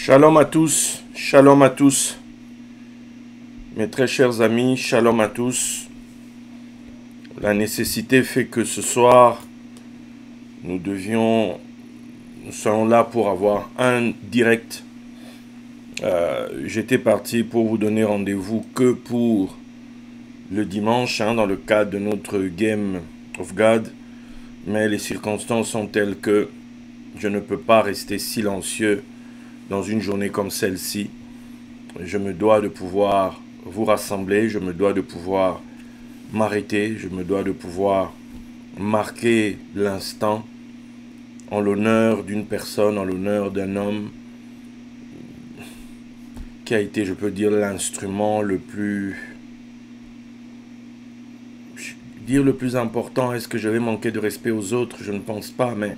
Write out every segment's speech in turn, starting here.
Shalom à tous, mes très chers amis, shalom à tous. La nécessité fait que ce soir, nous serons là pour avoir un direct. J'étais parti pour vous donner rendez-vous que pour le dimanche, dans le cadre de notre Game of God, mais les circonstances sont telles que je ne peux pas rester silencieux dans une journée comme celle-ci. Je me dois de pouvoir vous rassembler, je me dois de pouvoir m'arrêter, je me dois de pouvoir marquer l'instant en l'honneur d'une personne, en l'honneur d'un homme qui a été, je peux dire, l'instrument le plus important. Est-ce que je vais manquer de respect aux autres? Je ne pense pas, mais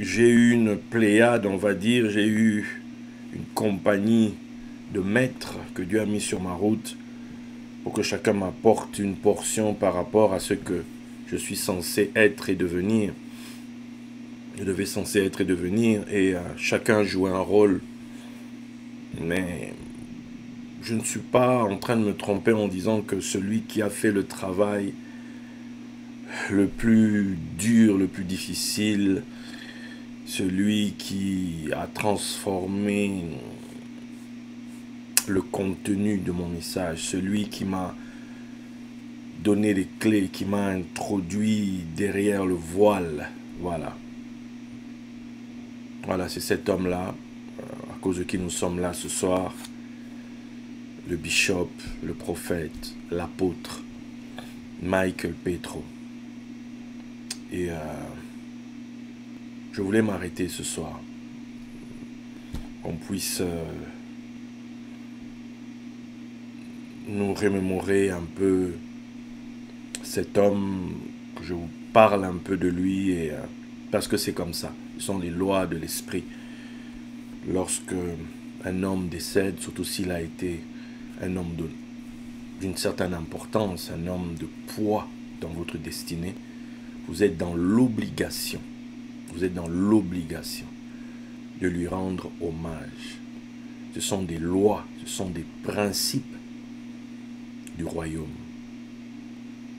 j'ai eu une pléiade, on va dire, j'ai eu une compagnie de maîtres que Dieu a mis sur ma route pour que chacun m'apporte une portion par rapport à ce que je suis censé être et devenir. Je devais censé être et devenir, et chacun jouait un rôle. Mais je ne suis pas en train de me tromper en disant que celui qui a fait le travail le plus dur, le plus difficile, celui qui a transformé le contenu de mon message, celui qui m'a donné les clés, qui m'a introduit derrière le voile, voilà. Voilà, c'est cet homme-là, à cause de qui nous sommes là ce soir, le bishop, le prophète, l'apôtre, Michael Petro. Et je voulais m'arrêter ce soir, qu'on puisse nous remémorer un peu cet homme, que je vous parle un peu de lui, et parce que c'est comme ça, ce sont les lois de l'esprit. Lorsque un homme décède, surtout s'il a été un homme d'une certaine importance, un homme de poids dans votre destinée, vous êtes dans l'obligation, de lui rendre hommage. Ce sont des lois, ce sont des principes du royaume.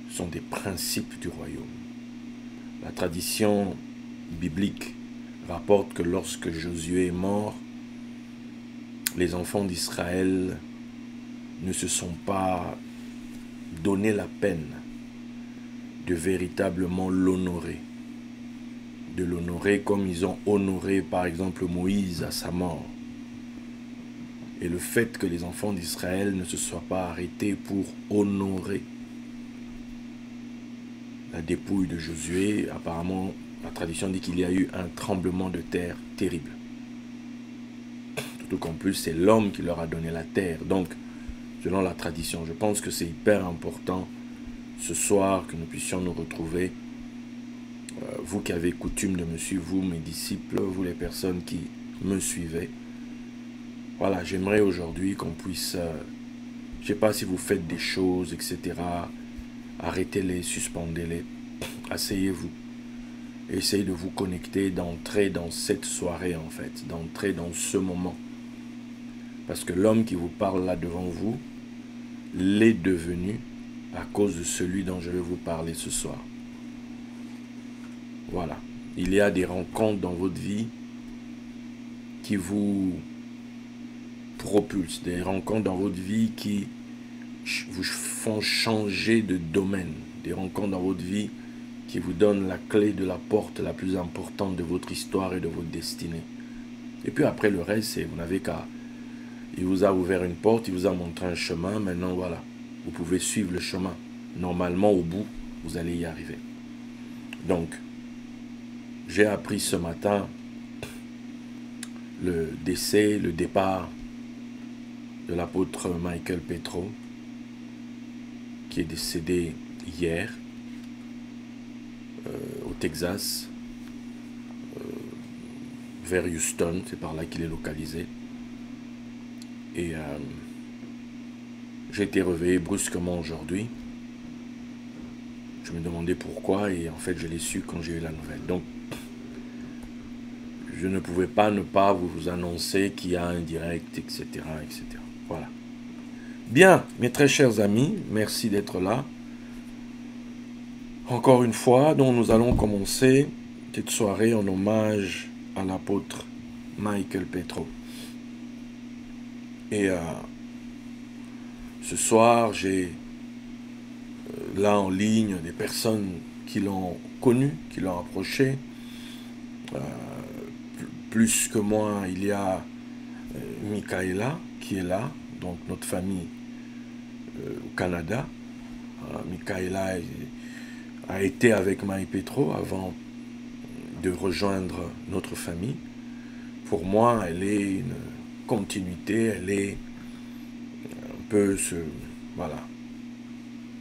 Ce sont des principes du royaume. La tradition biblique rapporte que lorsque Josué est mort, les enfants d'Israël ne se sont pas donné la peine de véritablement l'honorer. De l'honorer comme ils ont honoré par exemple Moïse à sa mort. Et le fait que les enfants d'Israël ne se soient pas arrêtés pour honorer la dépouille de Josué, apparemment la tradition dit qu'il y a eu un tremblement de terre terrible. Surtout qu'en plus c'est l'homme qui leur a donné la terre. Donc selon la tradition, je pense que c'est hyper important ce soir que nous puissions nous retrouver. Vous qui avez coutume de me suivre, vous mes disciples, vous les personnes qui me suivez. Voilà, j'aimerais aujourd'hui qu'on puisse, je ne sais pas si vous faites des choses, etc. Arrêtez-les, suspendez-les, asseyez-vous. Essayez de vous connecter, d'entrer dans cette soirée en fait, d'entrer dans ce moment. Parce que l'homme qui vous parle là devant vous, l'est devenu à cause de celui dont je vais vous parler ce soir. Voilà, il y a des rencontres dans votre vie qui vous propulsent, des rencontres dans votre vie qui vous font changer de domaine, des rencontres dans votre vie qui vous donnent la clé de la porte la plus importante de votre histoire et de votre destinée. Et puis après le reste, c'est vous n'avez qu'à... Il vous a ouvert une porte, il vous a montré un chemin, maintenant voilà, vous pouvez suivre le chemin. Normalement au bout, vous allez y arriver. Donc, j'ai appris ce matin le décès, le départ de l'apôtre Michael Petro, qui est décédé hier au Texas, vers Houston, c'est par là qu'il est localisé. Et j'ai été réveillé brusquement aujourd'hui. Je me demandais pourquoi, et en fait je l'ai su quand j'ai eu la nouvelle. Donc, je ne pouvais pas ne pas vous annoncer qu'il y a un direct, etc., etc. Voilà. Bien, mes très chers amis, merci d'être là. Encore une fois, donc nous allons commencer cette soirée en hommage à l'apôtre Michael Petro. Et ce soir, j'ai là en ligne des personnes qui l'ont connu, qui l'ont approché. Plus que moi, il y a Michaela qui est là, donc notre famille au Canada. Michaela a été avec Mike Petro avant de rejoindre notre famille. Pour moi, elle est une continuité, elle est un peu voilà,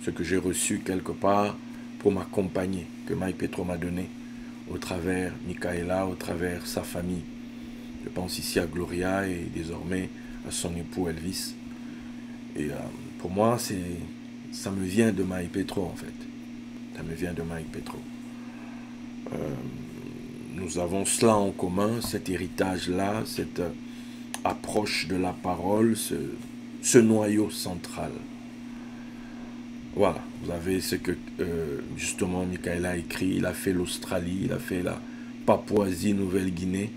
ce que j'ai reçu quelque part pour m'accompagner, que Mike Petro m'a donné au travers Michaela, au travers sa famille. Je pense ici à Gloria et désormais à son époux Elvis. Et pour moi, ça me vient de Mike Petro en fait. Ça me vient de Mike Petro. Nous avons cela en commun, cet héritage-là, cette approche de la parole, ce noyau central. Voilà, vous avez ce que justement Michaela a écrit. Il a fait l'Australie, il a fait la Papouasie-Nouvelle-Guinée,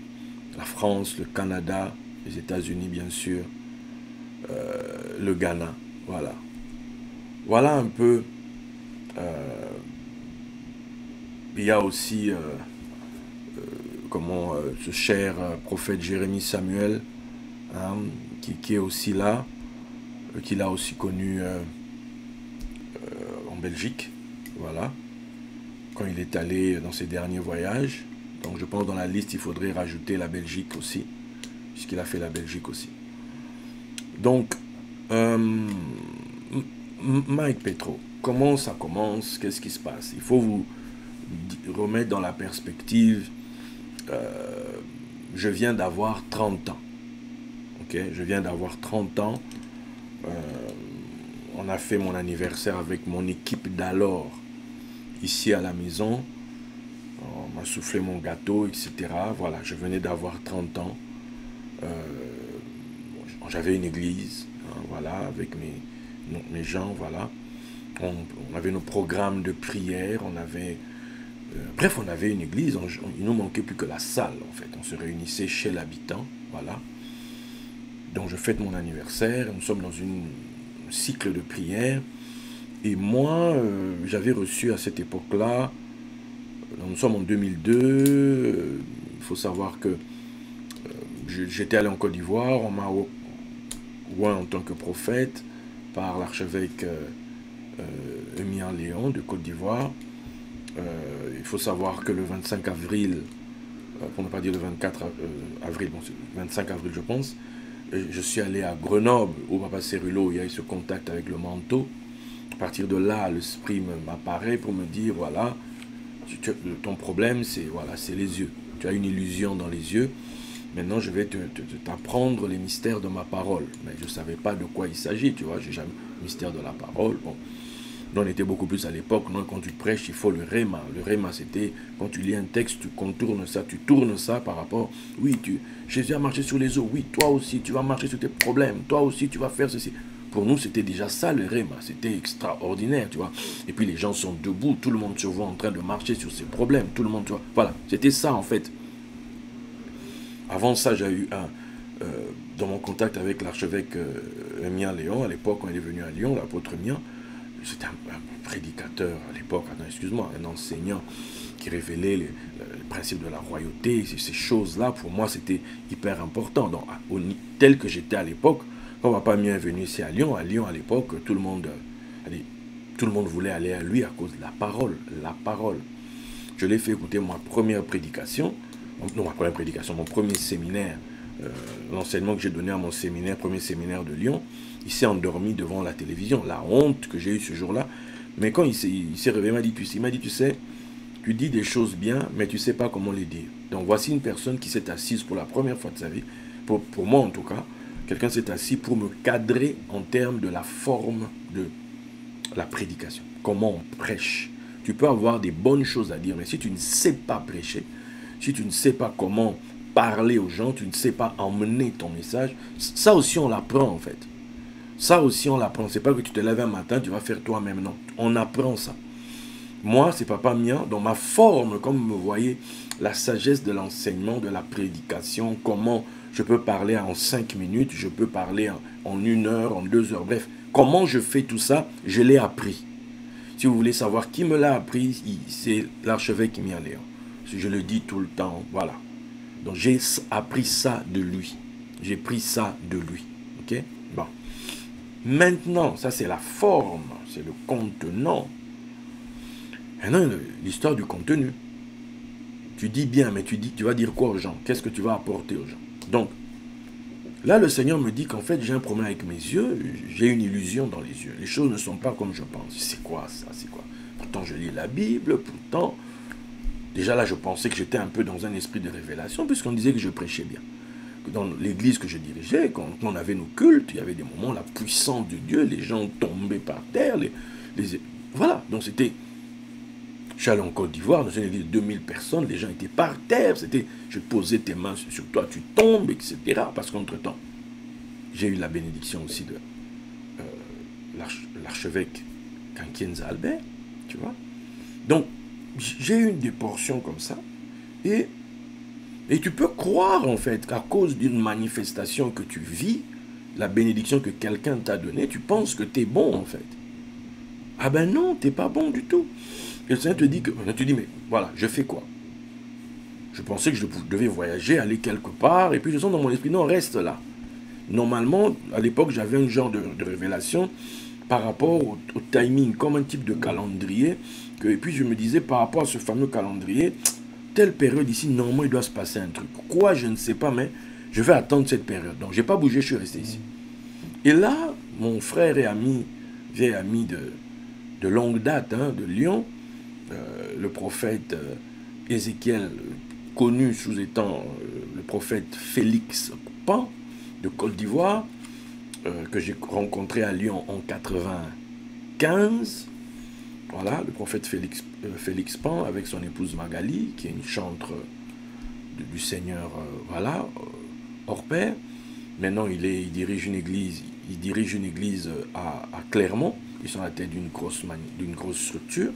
la France, le Canada, les États-Unis bien sûr, le Ghana. Voilà. Voilà un peu. Il y a aussi ce cher prophète Jérémie Samuel, hein, qui est aussi là, qu'il a aussi connu en Belgique, voilà, quand il est allé dans ses derniers voyages. Donc je pense dans la liste, il faudrait rajouter la Belgique aussi, puisqu'il a fait la Belgique aussi. Donc, Mike Petro, comment ça commence? Qu'est-ce qui se passe? Il faut vous remettre dans la perspective. Je viens d'avoir 30 ans. Ok, je viens d'avoir 30 ans. On a fait mon anniversaire avec mon équipe d'alors, ici à la maison. On m'a soufflé mon gâteau, etc. Voilà, je venais d'avoir 30 ans. J'avais une église, hein, voilà, avec mes gens, voilà. On avait nos programmes de prière, on avait... bref, on avait une église, il nous manquait plus que la salle, en fait. On se réunissait chez l'habitant, voilà. Donc je fête mon anniversaire, nous sommes dans un cycle de prière. Et moi, j'avais reçu à cette époque-là, nous sommes en 2002, il faut savoir que j'étais allé en Côte d'Ivoire, on m'a oint en tant que prophète par l'archevêque Émile Léon de Côte d'Ivoire. Il faut savoir que le 25 avril, pour ne pas dire le 24 avril, bon, c'est le 25 avril je pense, je suis allé à Grenoble, où Papa Cérulo, il y a eu ce contact avec le manteau. À partir de là, l'esprit m'apparaît pour me dire, voilà, ton problème, c'est voilà, les yeux. Tu as une illusion dans les yeux. Maintenant, je vais t'apprendre les mystères de ma parole. Mais je ne savais pas de quoi il s'agit, tu vois. J'ai jamais mystère de la parole. Bon. Nous, on était beaucoup plus à l'époque. Quand tu prêches, il faut le réma. Le réma, c'était quand tu lis un texte, tu contournes ça, tu tournes ça par rapport. Oui, Jésus a marché sur les eaux. Oui, toi aussi, tu vas marcher sur tes problèmes. Toi aussi, tu vas faire ceci. Pour nous, c'était déjà ça le réma. C'était extraordinaire, tu vois. Et puis, les gens sont debout. Tout le monde se voit en train de marcher sur ses problèmes. Tout le monde, tu vois. Voilà, c'était ça, en fait. Avant ça, j'ai eu dans mon contact avec l'archevêque Mien Léon, à l'époque, quand il est venu à Lyon, l'apôtre Mien, c'était un prédicateur à l'époque, excuse-moi, un enseignant qui révélait les principes de la royauté, ces choses-là, pour moi, c'était hyper important. Donc, tel que j'étais à l'époque, quand Papa Mien est venu ici à Lyon, à l'époque, tout le monde voulait aller à lui à cause de la parole. La parole. Je l'ai fait écouter ma première prédication, mon premier séminaire, l'enseignement que j'ai donné à mon séminaire, premier séminaire de Lyon. Il s'est endormi devant la télévision, la honte que j'ai eue ce jour-là. Mais quand il s'est réveillé, il m'a dit, tu sais, tu dis des choses bien, mais tu ne sais pas comment les dire. Donc voici une personne qui s'est assise pour la première fois de sa vie, pour moi en tout cas, quelqu'un s'est assis pour me cadrer en termes de la forme de la prédication. Comment on prêche. Tu peux avoir des bonnes choses à dire, mais si tu ne sais pas prêcher, si tu ne sais pas comment parler aux gens, tu ne sais pas emmener ton message. Ça aussi, on l'apprend en fait. Ça aussi, on l'apprend. C'est pas que tu te lèves un matin, tu vas faire toi-même. Non, on apprend ça. Moi, c'est Papa Mia, dans ma forme, comme vous me voyez, la sagesse de l'enseignement, de la prédication, comment je peux parler en 5 minutes, je peux parler en 1 heure, en 2 heures, bref. Comment je fais tout ça, je l'ai appris. Si vous voulez savoir qui me l'a appris, c'est l'archevêque Mia Léon. Je le dis tout le temps, voilà. Donc j'ai appris ça de lui. J'ai pris ça de lui. Ok? Bon. Maintenant, ça c'est la forme, c'est le contenant. Maintenant, l'histoire du contenu. Tu dis bien, mais tu vas dire quoi aux gens? Qu'est-ce que tu vas apporter aux gens? Donc, là, le Seigneur me dit qu'en fait, j'ai un problème avec mes yeux, j'ai une illusion dans les yeux. Les choses ne sont pas comme je pense. C'est quoi ça? C'est quoi? Pourtant, je lis la Bible, pourtant... Déjà là, je pensais que j'étais un peu dans un esprit de révélation, puisqu'on disait que je prêchais bien. Dans l'église que je dirigeais, quand on avait nos cultes, il y avait des moments, la puissance de Dieu, les gens tombaient par terre, voilà, donc c'était... Je suis allé en Côte d'Ivoire, dans une église de 2000 personnes, les gens étaient par terre, c'était, je posais tes mains sur toi, tu tombes, etc. Parce qu'entre-temps, j'ai eu la bénédiction aussi de l'archevêque Kankienza Albert, tu vois. Donc, j'ai eu des portions comme ça, et tu peux croire, en fait, qu'à cause d'une manifestation que tu vis, la bénédiction que quelqu'un t'a donnée, tu penses que tu es bon, en fait. Ah ben non, tu n'es pas bon du tout. Et le Seigneur te dit, mais voilà, je fais quoi? Je pensais que je devais voyager, aller quelque part, et puis je sens dans mon esprit, non, reste là. Normalement, à l'époque, j'avais un genre de révélation par rapport au timing, comme un type de calendrier, et puis je me disais, par rapport à ce fameux calendrier, telle période ici, normalement, il doit se passer un truc. Quoi, je ne sais pas, mais je vais attendre cette période. Donc, je n'ai pas bougé, je suis resté ici. Et là, mon frère et ami, vieil ami de longue date, hein, de Lyon, le prophète Ézéchiel, connu sous étant le prophète Félix Pan de Côte d'Ivoire, que j'ai rencontré à Lyon en 95. Voilà, le prophète Félix Pan avec son épouse Magali, qui est une chantre du Seigneur, voilà, hors pair. Maintenant, il dirige une église à Clermont. Ils sont à la tête d'une grosse structure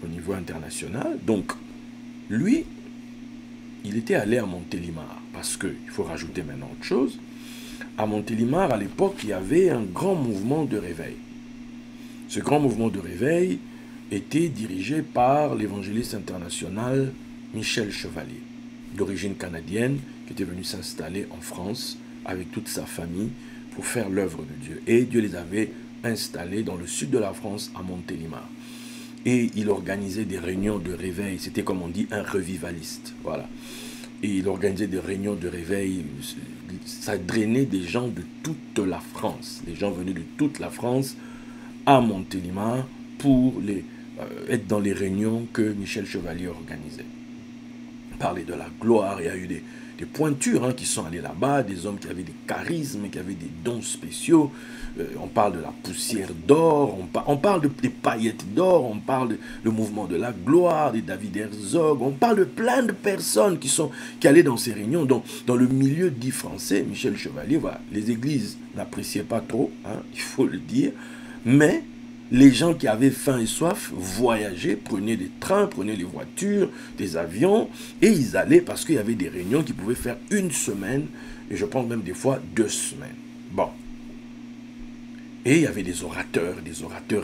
au niveau international. Donc, lui, il était allé à Montélimar, parce qu'il faut rajouter maintenant autre chose. À Montélimar, à l'époque, il y avait un grand mouvement de réveil. Ce grand mouvement de réveil était dirigé par l'évangéliste international Michel Chevalier, d'origine canadienne, qui était venu s'installer en France avec toute sa famille pour faire l'œuvre de Dieu. Et Dieu les avait installés dans le sud de la France, à Montélimar. Et il organisait des réunions de réveil. C'était, comme on dit, un revivaliste. Voilà. Et il organisait des réunions de réveil. Ça drainait des gens de toute la France. Les gens venaient de toute la France à Montélimar pour être dans les réunions que Michel Chevalier organisait. Parler de la gloire. Il y a eu des pointures hein, qui sont allées là-bas, des hommes qui avaient des charismes, qui avaient des dons spéciaux. On parle de la poussière d'or, on parle des paillettes d'or, on parle du mouvement de la gloire, des David Herzog, on parle de plein de personnes qui allaient dans ces réunions. Donc, dans le milieu dit français, Michel Chevalier, voilà, les églises n'appréciaient pas trop, hein, il faut le dire, mais les gens qui avaient faim et soif voyageaient, prenaient des trains, prenaient les voitures, des avions, et ils allaient parce qu'il y avait des réunions qui pouvaient faire 1 semaine, et je pense même des fois 2 semaines. Bon. Et il y avait des orateurs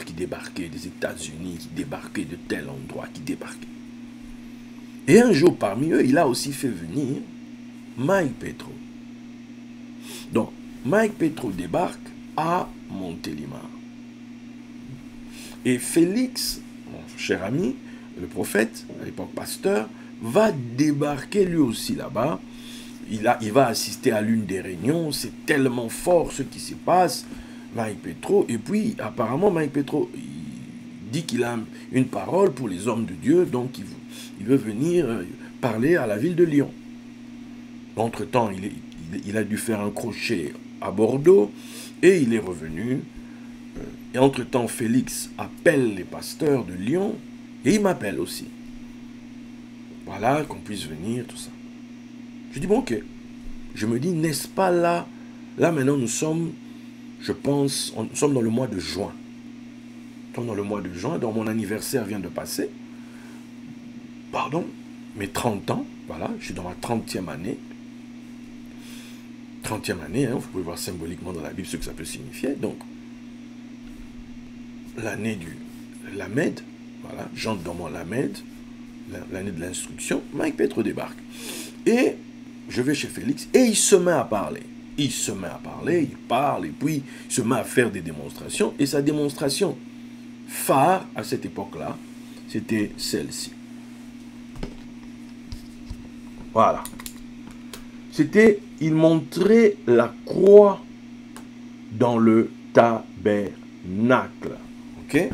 qui débarquaient des États-Unis, qui débarquaient de tel endroit, qui débarquaient. Et un jour, parmi eux, il a aussi fait venir Mike Petro. Donc, Mike Petro débarque à Montélimar. Et Félix, mon cher ami, le prophète, à l'époque pasteur, va débarquer lui aussi là-bas. Il va assister à l'une des réunions. C'est tellement fort ce qui se passe. Mike Petro, et puis apparemment Mike Petro il dit qu'il a une parole pour les hommes de Dieu, donc il veut venir parler à la ville de Lyon. Entre-temps, il a dû faire un crochet à Bordeaux, et il est revenu. Et entre-temps, Félix appelle les pasteurs de Lyon, et il m'appelle aussi. Voilà, qu'on puisse venir, tout ça. Je dis, bon, ok. Je me dis, n'est-ce pas là, là maintenant nous sommes, je pense, nous sommes dans le mois de juin. Nous sommes dans le mois de juin, donc mon anniversaire vient de passer. Pardon, mes 30 ans, voilà, je suis dans ma 30e année. 30e année, hein, vous pouvez voir symboliquement dans la Bible ce que ça peut signifier. Donc, l'année du Lamed, voilà, j'entre dans mon Lamed, l'année de l'instruction, Mike Petro débarque. Et je vais chez Félix et il se met à parler. Il se met à parler, il parle et puis il se met à faire des démonstrations. Et sa démonstration phare à cette époque-là, c'était celle-ci. Voilà. C'était, il montrait la croix dans le tabernacle. Ok?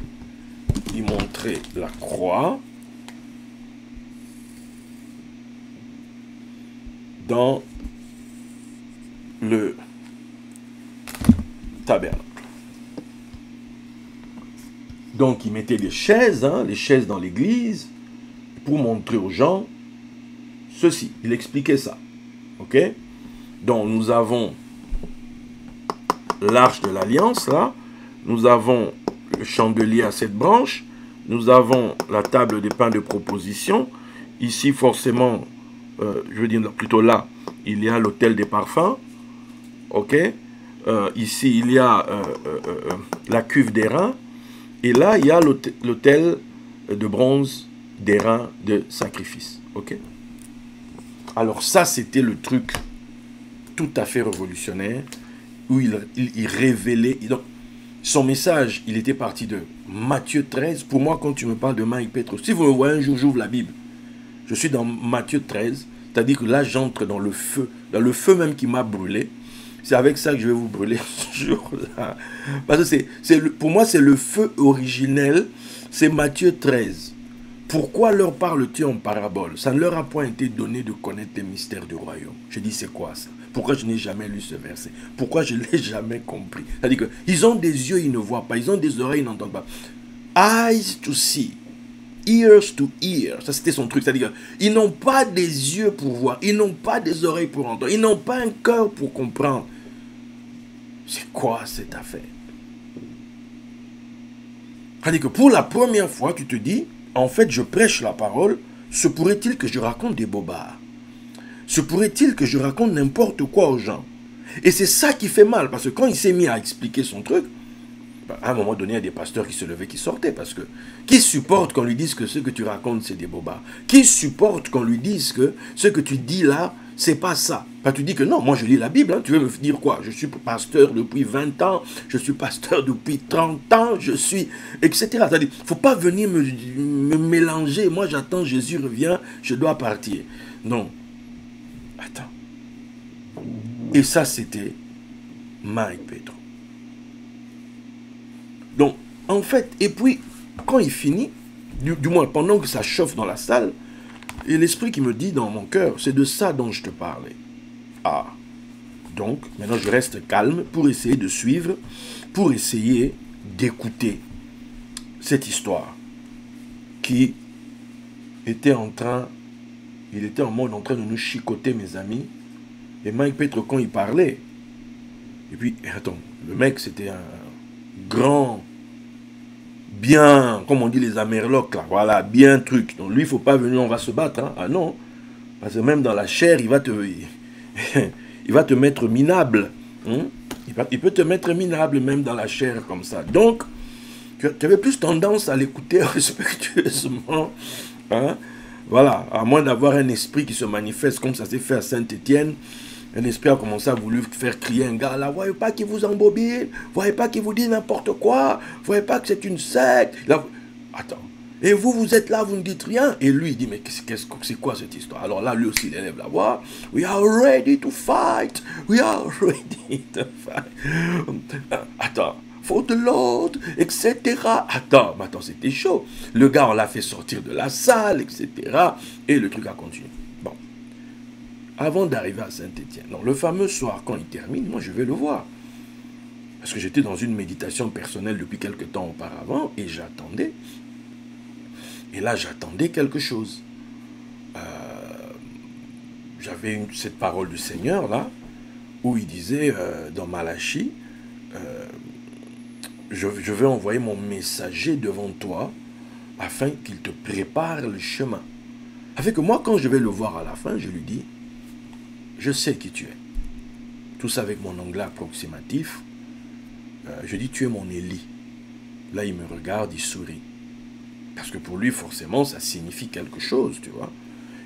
Il montrait la croix dans le tabernacle. Donc, il mettait les chaises dans l'église, pour montrer aux gens ceci. Il expliquait ça. Ok? Donc, nous avons l'arche de l'alliance, là. Nous avons le chandelier à 7 branches. Nous avons la table des pains de proposition. Ici, forcément, je veux dire plutôt là, il y a l'autel des parfums. Ok? Ici, il y a la cuve d'airain. Et là, il y a l'autel de bronze d'airain de sacrifice. Ok? Alors ça, c'était le truc tout à fait révolutionnaire où il révélait. Donc, son message, il était parti de Matthieu 13. Pour moi, quand tu me parles de Mike Petro, si vous me voyez un jour, j'ouvre la Bible. Je suis dans Matthieu 13. C'est-à-dire que là, j'entre dans le feu même qui m'a brûlé. C'est avec ça que je vais vous brûler ce jour-là. Parce que pour moi, c'est le feu originel. C'est Matthieu 13. Pourquoi leur parles-tu en parabole? Ça ne leur a point été donné de connaître les mystères du royaume. Je dis, c'est quoi ça? Pourquoi je n'ai jamais lu ce verset? Pourquoi je ne l'ai jamais compris? C'est-à-dire qu'ils ont des yeux, ils ne voient pas. Ils ont des oreilles, ils n'entendent pas. Eyes to see. Ears to hear. Ça, c'était son truc. C'est-à-dire qu'ils n'ont pas des yeux pour voir. Ils n'ont pas des oreilles pour entendre. Ils n'ont pas un cœur pour comprendre. C'est quoi cette affaire? C'est-à-dire que pour la première fois, tu te dis, en fait, je prêche la parole. Se pourrait-il que je raconte des bobards? Se pourrait-il que je raconte n'importe quoi aux gens? Et c'est ça qui fait mal. Parce que quand il s'est mis à expliquer son truc, à un moment donné, il y a des pasteurs qui se levaient, qui sortaient. Parce que qui supporte qu'on lui dise que ce que tu racontes, c'est des bobards? Qui supporte qu'on lui dise que ce que tu dis là, c'est pas ça? Bah, tu dis que non, moi je lis la Bible. Hein. Tu veux me dire quoi? Je suis pasteur depuis 20 ans, je suis pasteur depuis 30 ans, je suis... etc. C'est-à-dire, il ne faut pas venir me mélanger. Moi j'attends, Jésus revient, je dois partir. Non. Attends. Et ça, c'était Mike Petro. Donc, en fait, et puis, quand il finit, du moins pendant que ça chauffe dans la salle, et l'esprit qui me dit dans mon cœur, c'est de ça dont je te parlais. Ah, donc, maintenant je reste calme pour essayer de suivre, pour essayer d'écouter cette histoire qui était en train, il était en mode en train de nous chicoter, mes amis. Et Mike Petro, quand il parlait, et puis, attends, le mec c'était un grand, bien, comme on dit les Amerlocs, là, voilà, bien truc. Donc lui, il ne faut pas venir, on va se battre. Hein. Ah non, parce que même dans la chair, il va te mettre minable. Hein. Il peut te mettre minable même dans la chair comme ça. Donc, tu avais plus tendance à l'écouter respectueusement. Hein. Voilà, à moins d'avoir un esprit qui se manifeste comme ça s'est fait à Saint-Étienne. Un esprit a commencé à vouloir faire crier un gars là, voyez pas qu'il vous embobine, voyez pas qu'il vous dit n'importe quoi, voyez pas que c'est une secte. Là, attends, et vous êtes là, vous ne dites rien. Et lui, il dit, mais c'est quoi cette histoire? Alors là, lui aussi, il élève la voix. We are ready to fight. We are ready to fight. Attends, for the Lord, etc. Attends, c'était chaud. Le gars, on l'a fait sortir de la salle, etc. Et le truc a continué. Bon. Avant d'arriver à Saint-Étienne, donc le fameux soir, quand il termine, moi je vais le voir. Parce que j'étais dans une méditation personnelle depuis quelque temps auparavant, et j'attendais. Et là, j'attendais quelque chose. j'avais cette parole du Seigneur là, où il disait dans Malachie, je vais envoyer mon messager devant toi afin qu'il te prépare le chemin. Avec moi, quand je vais le voir à la fin, je lui dis, je sais qui tu es. Tout ça avec mon anglais approximatif. Je dis, tu es mon Élie. Là, il me regarde, il sourit. Parce que pour lui, forcément, ça signifie quelque chose, tu vois.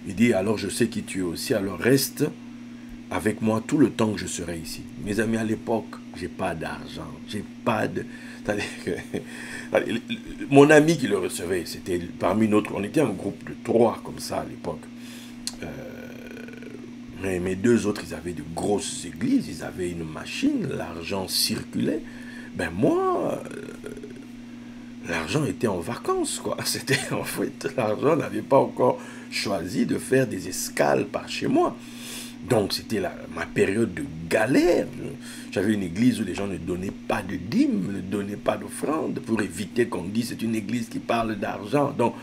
Il dit, alors je sais qui tu es aussi, alors reste avec moi tout le temps que je serai ici. Mes amis, à l'époque, j'ai pas d'argent, j'ai pas de... Mon ami qui le recevait, c'était parmi notre... On était un groupe de 3 comme ça à l'époque. Mais mes 2 autres, ils avaient de grosses églises, ils avaient une machine, l'argent circulait. Ben moi, l'argent était en vacances, quoi. C'était en fait, l'argent n'avait pas encore choisi de faire des escales par chez moi. Donc c'était ma période de galère. J'avais une église où les gens ne donnaient pas de dîmes, ne donnaient pas d'offrandes, pour éviter qu'on dise c'est une église qui parle d'argent. Donc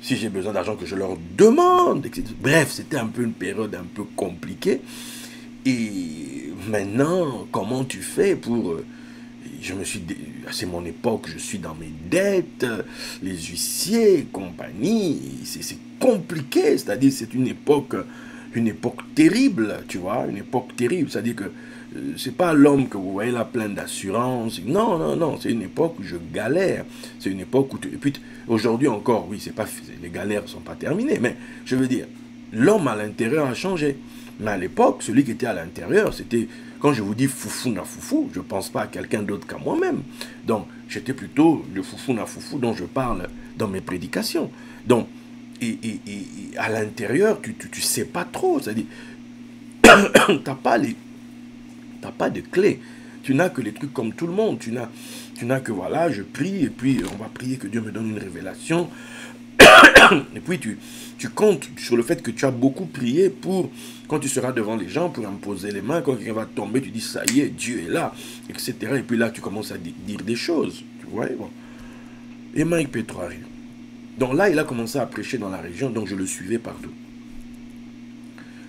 si j'ai besoin d'argent, que je leur demande, etc. Bref, c'était un peu une période un peu compliquée. Et maintenant, comment tu fais pour... Je me suis... C'est mon époque, je suis dans mes dettes, les huissiers, compagnie. C'est compliqué, c'est-à-dire c'est une époque terrible, tu vois, une époque terrible. C'est-à-dire que c'est pas l'homme que vous voyez là plein d'assurance. Non, non, non, c'est une époque où je galère. C'est une époque où... Et puis aujourd'hui encore, oui, c'est pas, les galères ne sont pas terminées, mais je veux dire, l'homme à l'intérieur a changé. Mais à l'époque, celui qui était à l'intérieur, c'était... Quand je vous dis foufou na foufou, je ne pense pas à quelqu'un d'autre qu'à moi-même. Donc, j'étais plutôt le foufou na foufou dont je parle dans mes prédications. Donc, et à l'intérieur, tu ne sais pas trop. C'est-à-dire, tu n'as pas de clé. Tu n'as que les trucs comme tout le monde. Tu n'as que, voilà, je prie, et puis on va prier que Dieu me donne une révélation. Et puis tu comptes sur le fait que tu as beaucoup prié pour, quand tu seras devant les gens, pour imposer les mains, quand quelqu'un va tomber, tu dis ça y est, Dieu est là, etc. Et puis là, tu commences à dire des choses, tu vois. Bon. Et Mike Petro arrive. Donc là, il a commencé à prêcher dans la région, donc je le suivais partout.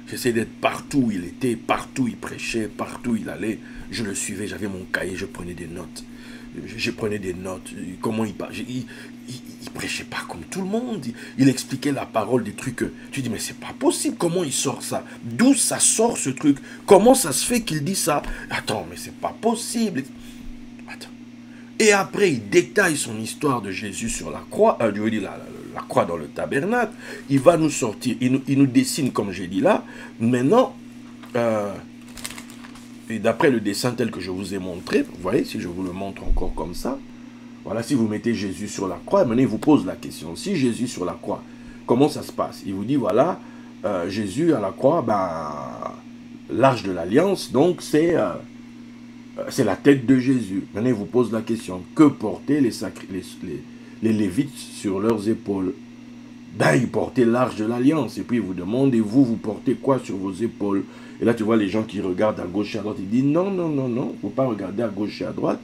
J'essayais d'être partout où il était, partout où il prêchait, partout où il allait. Je le suivais, j'avais mon cahier, je prenais des notes. Je prenais des notes, comment il parle. Il prêchait pas comme tout le monde. Il expliquait la parole, des trucs. Tu dis, mais c'est pas possible. Comment il sort ça? D'où ça sort ce truc? Comment ça se fait qu'il dit ça? Attends, mais c'est pas possible. Attends. Et après, il détaille son histoire de Jésus sur la croix. Je veux dire, la croix dans le tabernacle. Il va nous sortir. Il nous dessine, comme j'ai dit là. Maintenant, et d'après le dessin tel que je vous ai montré, vous voyez, si je vous le montre encore comme ça, voilà, si vous mettez Jésus sur la croix, maintenant il vous pose la question, si Jésus sur la croix, comment ça se passe? Il vous dit, voilà, Jésus à la croix, ben, l'arche de l'alliance, donc c'est la tête de Jésus. Maintenant il vous pose la question, que portaient les Lévites sur leurs épaules? Ben, ils portaient l'arche de l'alliance, et puis il vous demande, et vous portez quoi sur vos épaules? Et là, tu vois les gens qui regardent à gauche et à droite. Ils disent non, non, non, non. Il ne faut pas regarder à gauche et à droite.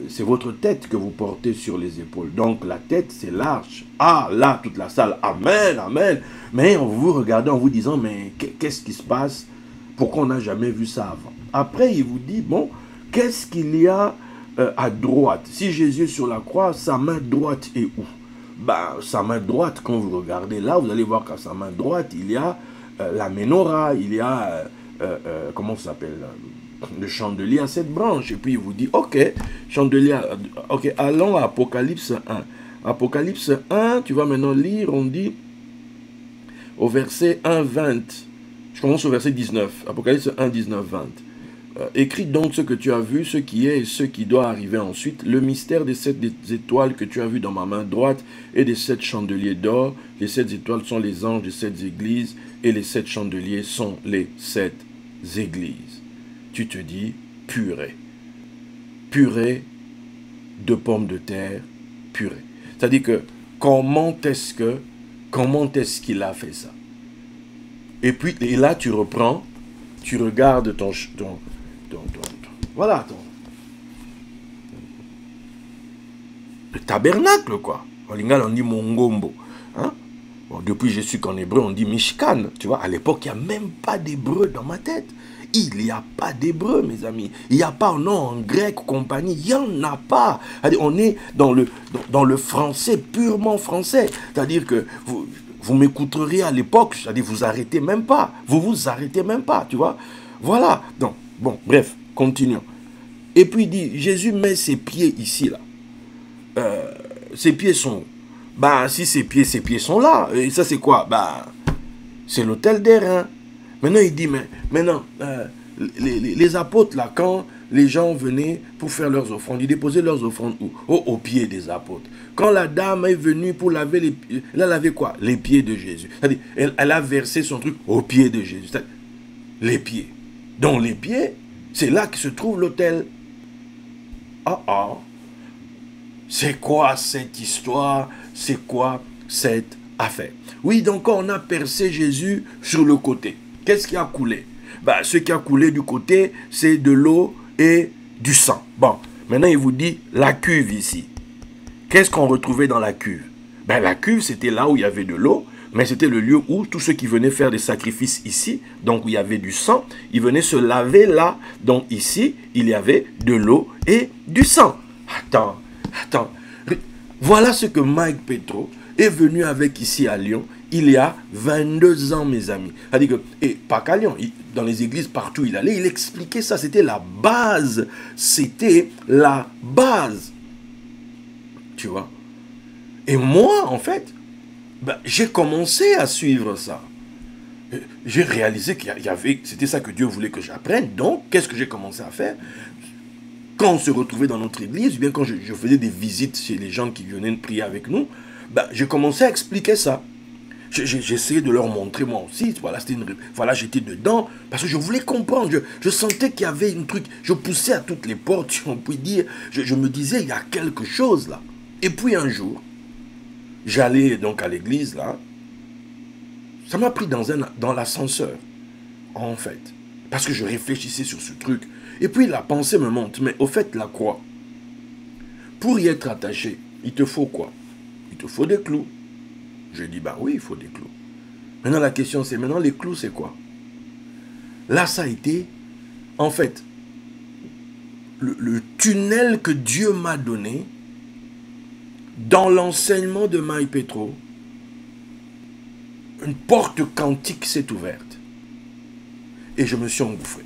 C'est votre tête que vous portez sur les épaules. Donc, la tête, c'est l'arche. Ah, là, toute la salle. Amen, amen. Mais on vous regarde en vous disant, mais qu'est-ce qui se passe? Pourquoi on n'a jamais vu ça avant? Après, il vous dit, bon, qu'est-ce qu'il y a à droite? Si Jésus est sur la croix, sa main droite est où? Ben, sa main droite, quand vous regardez là, vous allez voir qu'à sa main droite, il y a la menorah, il y a, comment ça s'appelle, le chandelier à 7 branches. Et puis il vous dit, ok, chandelier, ok, allons à Apocalypse 1. Apocalypse 1, tu vas maintenant lire, on dit, au verset 1, 20. Je commence au verset 19. Apocalypse 1, 19, 20. Écris donc ce que tu as vu, ce qui est et ce qui doit arriver ensuite, le mystère des 7 étoiles que tu as vu dans ma main droite et des 7 chandeliers d'or. Les 7 étoiles sont les anges des 7 églises et les 7 chandeliers sont les 7 églises. Tu te dis, purée. Purée de pommes de terre, purée. C'est-à-dire que, comment est-ce qu'il a fait ça? Et puis, et là, tu reprends, tu regardes voilà, le tabernacle, quoi. En lingala, on dit mongombo. Hein? Bon, depuis, je suis qu'en hébreu, on dit Mishkan. Tu vois, à l'époque, il n'y a même pas d'hébreu dans ma tête. Il n'y a pas d'hébreu, mes amis. Il n'y a pas un nom en grec ou compagnie. Il n'y en a pas. On est dans le français, purement français. C'est-à-dire que vous m'écouteriez à l'époque, c'est-à-dire vous arrêtez même pas. Vous vous arrêtez même pas, tu vois. Voilà. Donc, bon, bref, continuons. Et puis il dit, Jésus met ses pieds ici, là. Ses pieds sont... Bah, si ses pieds sont là. Et ça, c'est quoi? Bah, c'est l'autel des reins. Maintenant, il dit, mais maintenant, les apôtres, là, quand les gens venaient pour faire leurs offrandes, ils déposaient leurs offrandes où? Au pied des apôtres. Quand la dame est venue pour laver les pieds, elle a lavé quoi? Les pieds de Jésus. C'est-à-dire, elle a versé son truc au pied de Jésus. Les pieds. Donc, les pieds, c'est là que se trouve l'autel. C'est quoi cette histoire? C'est quoi cette affaire? Oui, donc on a percé Jésus sur le côté. Qu'est-ce qui a coulé? Ben, ce qui a coulé du côté, c'est de l'eau et du sang. Bon, maintenant il vous dit la cuve ici. Qu'est-ce qu'on retrouvait dans la cuve? Ben, la cuve, c'était là où il y avait de l'eau, mais c'était le lieu où tous ceux qui venaient faire des sacrifices ici, donc où il y avait du sang, ils venaient se laver là. Donc ici, il y avait de l'eau et du sang. Attends. Voilà ce que Mike Petro est venu avec ici à Lyon il y a 22 ans, mes amis. C'est-à-dire que, et pas qu'à Lyon, dans les églises partout où il allait, il expliquait ça. C'était la base. C'était la base. Tu vois? Et moi, en fait, ben, j'ai commencé à suivre ça. J'ai réalisé qu'il y avait, c'était ça que Dieu voulait que j'apprenne. Donc, qu'est-ce que j'ai commencé à faire? Quand on se retrouvait dans notre église, ou bien quand je faisais des visites chez les gens qui venaient prier avec nous, ben, j'ai commencé à expliquer ça. J'essayais de leur montrer moi aussi, voilà, j'étais dedans, parce que je voulais comprendre, je sentais qu'il y avait un truc, je poussais à toutes les portes, si on peut dire, je me disais, il y a quelque chose là. Et puis un jour, j'allais donc à l'église là, ça m'a pris dans l'ascenseur, en fait, parce que je réfléchissais sur ce truc. Et puis la pensée me monte, mais au fait la croix, pour y être attaché, il te faut quoi? Il te faut des clous. Je dis, bah oui, il faut des clous. Maintenant la question c'est, maintenant les clous c'est quoi? Là ça a été, en fait, le tunnel que Dieu m'a donné, dans l'enseignement de Mike Petro, une porte quantique s'est ouverte. Et je me suis engouffré.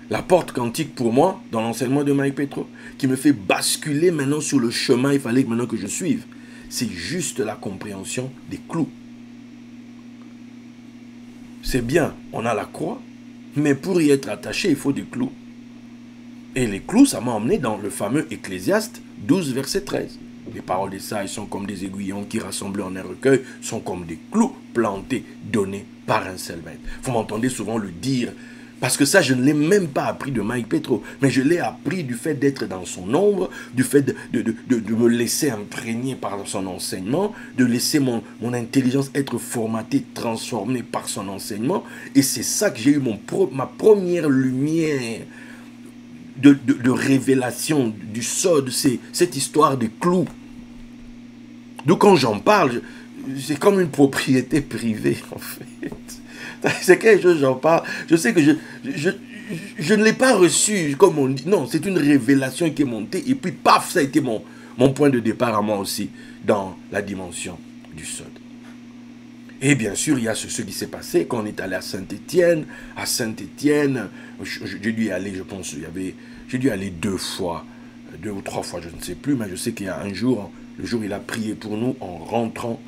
La porte quantique pour moi, dans l'enseignement de Mike Petro, qui me fait basculer maintenant sur le chemin, il fallait maintenant que je suive. C'est juste la compréhension des clous. C'est bien, on a la croix, mais pour y être attaché, il faut des clous. Et les clous, ça m'a emmené dans le fameux Ecclésiaste 12, verset 13. Les paroles des sages sont comme des aiguillons qui, rassemblés en un recueil, sont comme des clous plantés, donnés par un seul maître. Vous m'entendez souvent le dire, parce que ça, je ne l'ai même pas appris de Mike Petro, mais je l'ai appris du fait d'être dans son ombre, du fait de me laisser imprégner par son enseignement, de laisser mon intelligence être formatée, transformée par son enseignement. Et c'est ça que j'ai eu ma première lumière de révélation du sod, c'est cette histoire des clous. Donc quand j'en parle, c'est comme une propriété privée en fait. C'est quelque chose, j'en parle, je sais que je ne l'ai pas reçu comme on dit, non, c'est une révélation qui est montée et puis paf, ça a été mon point de départ à moi aussi dans la dimension du sod. Et bien sûr, il y a ce qui s'est passé quand on est allé à Saint-Étienne. À Saint-Étienne, j'ai dû y aller, je pense, j'ai dû aller 2 fois, 2 ou 3 fois, je ne sais plus, mais je sais qu'il y a un jour, le jour où il a prié pour nous, en rentrant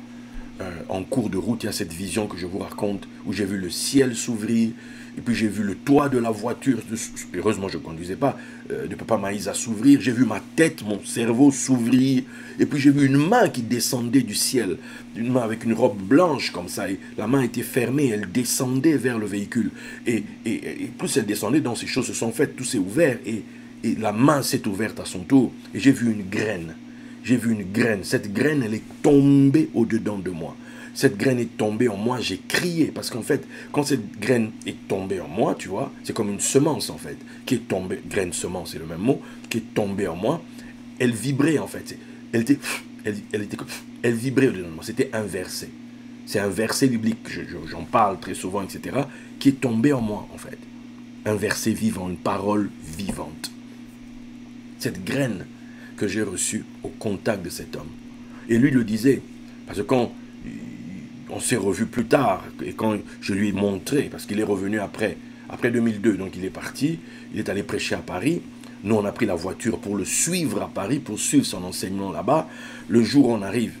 en cours de route, il y a cette vision que je vous raconte, où j'ai vu le ciel s'ouvrir, et puis j'ai vu le toit de la voiture, heureusement je ne conduisais pas, de Papa Maïs à s'ouvrir, j'ai vu ma tête, mon cerveau s'ouvrir, et puis j'ai vu une main qui descendait du ciel, une main avec une robe blanche comme ça, et la main était fermée, elle descendait vers le véhicule, et plus elle descendait, donc ces choses se sont faites, tout s'est ouvert, et la main s'est ouverte à son tour, et j'ai vu une graine. J'ai vu une graine. Cette graine, elle est tombée au-dedans de moi. Cette graine est tombée en moi. J'ai crié. Parce qu'en fait, quand cette graine est tombée en moi, tu vois, c'est comme une semence en fait. Qui est tombée. Graine, semence, c'est le même mot. Qui est tombée en moi. Elle vibrait en fait. Elle était elle vibrait au-dedans de moi. C'était inversé. C'est un verset biblique, j'en parle très souvent, etc., qui est tombé en moi, en fait. Un verset vivant, une parole vivante. Cette graine que j'ai reçue au contact de cet homme. Et lui le disait, parce que quand on s'est revu plus tard, et quand je lui ai montré, parce qu'il est revenu après 2002, donc il est parti, il est allé prêcher à Paris. Nous, on a pris la voiture pour le suivre à Paris, pour suivre son enseignement là-bas. Le jour où on arrive,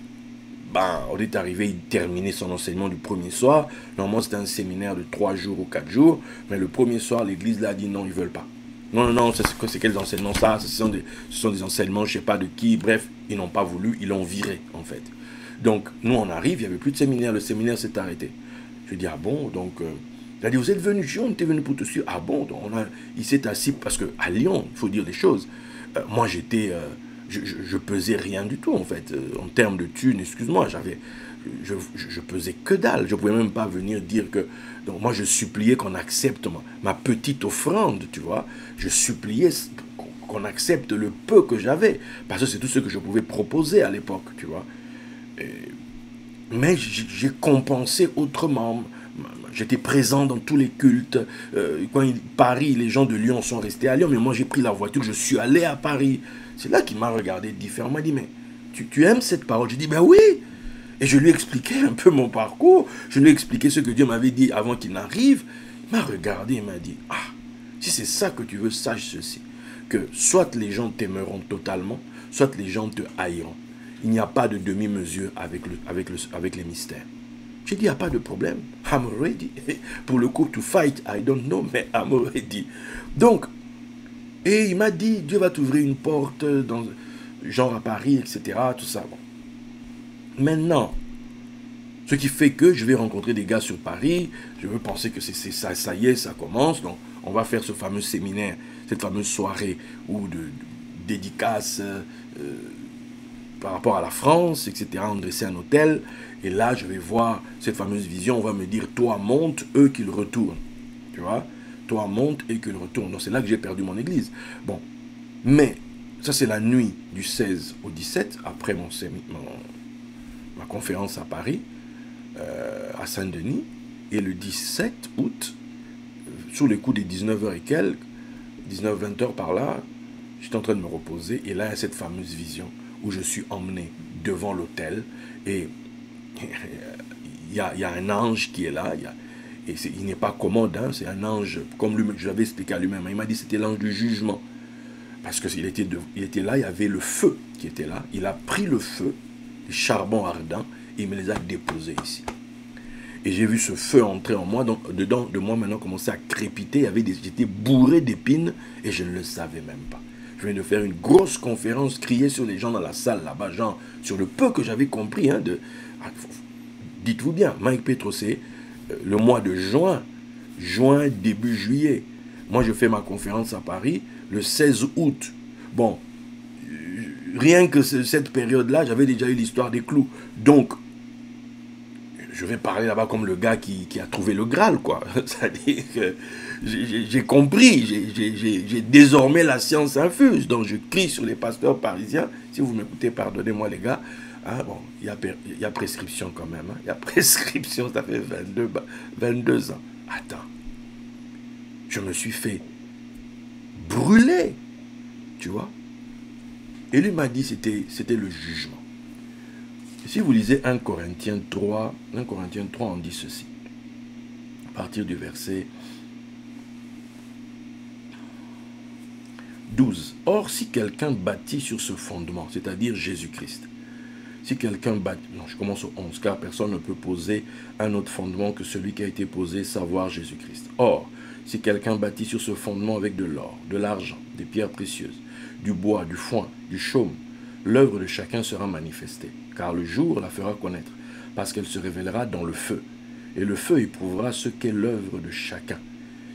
on est arrivé, il terminait son enseignement du premier soir. Normalement, c'était un séminaire de 3 jours ou 4 jours. Mais le premier soir, l'église l'a dit non, ils ne veulent pas. Non, c'est quels enseignements ça? Ce sont des enseignements, je ne sais pas de qui. Bref, ils n'ont pas voulu, ils l'ont viré, en fait. Donc, nous, on arrive, il n'y avait plus de séminaire. Le séminaire s'est arrêté. Je dis, ah bon, donc... il a dit, vous êtes venu, on était venu pour te suivre. Ah bon, donc il s'est assis, parce qu'à Lyon, il faut dire les choses. Moi, j'étais... je pesais rien du tout, en fait. En termes de thunes, excuse-moi, je pesais que dalle. Je ne pouvais même pas venir dire que... Donc moi, je suppliais qu'on accepte ma petite offrande, tu vois. Je suppliais qu'on accepte le peu que j'avais. Parce que c'est tout ce que je pouvais proposer à l'époque, tu vois. Mais j'ai compensé autrement. J'étais présent dans tous les cultes. Quand Paris, les gens de Lyon sont restés à Lyon, mais moi j'ai pris la voiture, je suis allé à Paris. C'est là qu'il m'a regardé différemment. Il m'a dit, mais tu aimes cette parole? J'ai dit, ben oui. Et je lui ai expliqué un peu mon parcours. Je lui ai expliqué ce que Dieu m'avait dit avant qu'il n'arrive. Il m'a regardé et m'a dit, ah, si c'est ça que tu veux, sache ceci. Que soit les gens t'aimeront totalement, soit les gens te haïront. Il n'y a pas de demi-mesure avec les mystères. J'ai dit, il n'y a pas de problème. I'm ready. Pour le coup, to fight, I don't know, mais I'm ready. Donc, et il m'a dit, Dieu va t'ouvrir une porte, genre à Paris, etc. Tout ça. Bon. Maintenant, ce qui fait que je vais rencontrer des gars sur Paris. Je veux penser que c'est ça, ça y est, ça commence. Donc, on va faire ce fameux séminaire, cette fameuse soirée ou de dédicace par rapport à la France, etc. On dressait un hôtel. Et là, je vais voir cette fameuse vision. On va me dire, toi monte, eux qu'ils retournent. Tu vois? Toi monte et qu'ils retournent. Donc c'est là que j'ai perdu mon église. Bon. Mais, ça c'est la nuit du 16 au 17, après ma conférence à Paris, à Saint-Denis. Et le 17 août, sous les coups des 19h et quelques, 19-20h par là, j'étais en train de me reposer. Et là, il y a cette fameuse vision où je suis emmené devant l'hôtel. Et il y a un ange qui est là. Et il n'est pas commode, hein, c'est un ange, comme lui, je l'avais expliqué à lui-même. Il m'a dit que c'était l'ange du jugement. Parce qu'il était là, il y avait le feu qui était là. Il a pris le feu, les charbons ardents, et il me les a déposés ici. Et j'ai vu ce feu entrer en moi, donc dedans de moi maintenant commençait à crépiter. J'étais bourré d'épines et je ne le savais même pas. Je venais de faire une grosse conférence, crier sur les gens dans la salle là-bas, genre sur le peu que j'avais compris. Hein, dites-vous bien, Mike Petrosé, le mois de juin, début juillet. Moi, je fais ma conférence à Paris le 16 août. Bon, rien que cette période-là, j'avais déjà eu l'histoire des clous. Donc, je vais parler là-bas comme le gars qui a trouvé le Graal, quoi. C'est-à-dire que j'ai compris, j'ai désormais la science infuse. Donc, je crie sur les pasteurs parisiens. Si vous m'écoutez, pardonnez-moi les gars. Ah, bon, il y a prescription quand même. Hein. Il y a prescription, ça fait 22 ans. Attends. Je me suis fait brûler. Tu vois? Et lui m'a dit c'était le jugement. Et si vous lisez 1 Corinthiens 3, on dit ceci. À partir du verset 12. Or, si quelqu'un bâtit sur ce fondement, c'est-à-dire Jésus-Christ, si quelqu'un bâtit, non, je commence au 11, car personne ne peut poser un autre fondement que celui qui a été posé, savoir Jésus-Christ. Or, si quelqu'un bâtit sur ce fondement avec de l'or, de l'argent, des pierres précieuses, du bois, du foin, du chaume, l'œuvre de chacun sera manifestée, car le jour la fera connaître, parce qu'elle se révélera dans le feu. Et le feu éprouvera ce qu'est l'œuvre de chacun.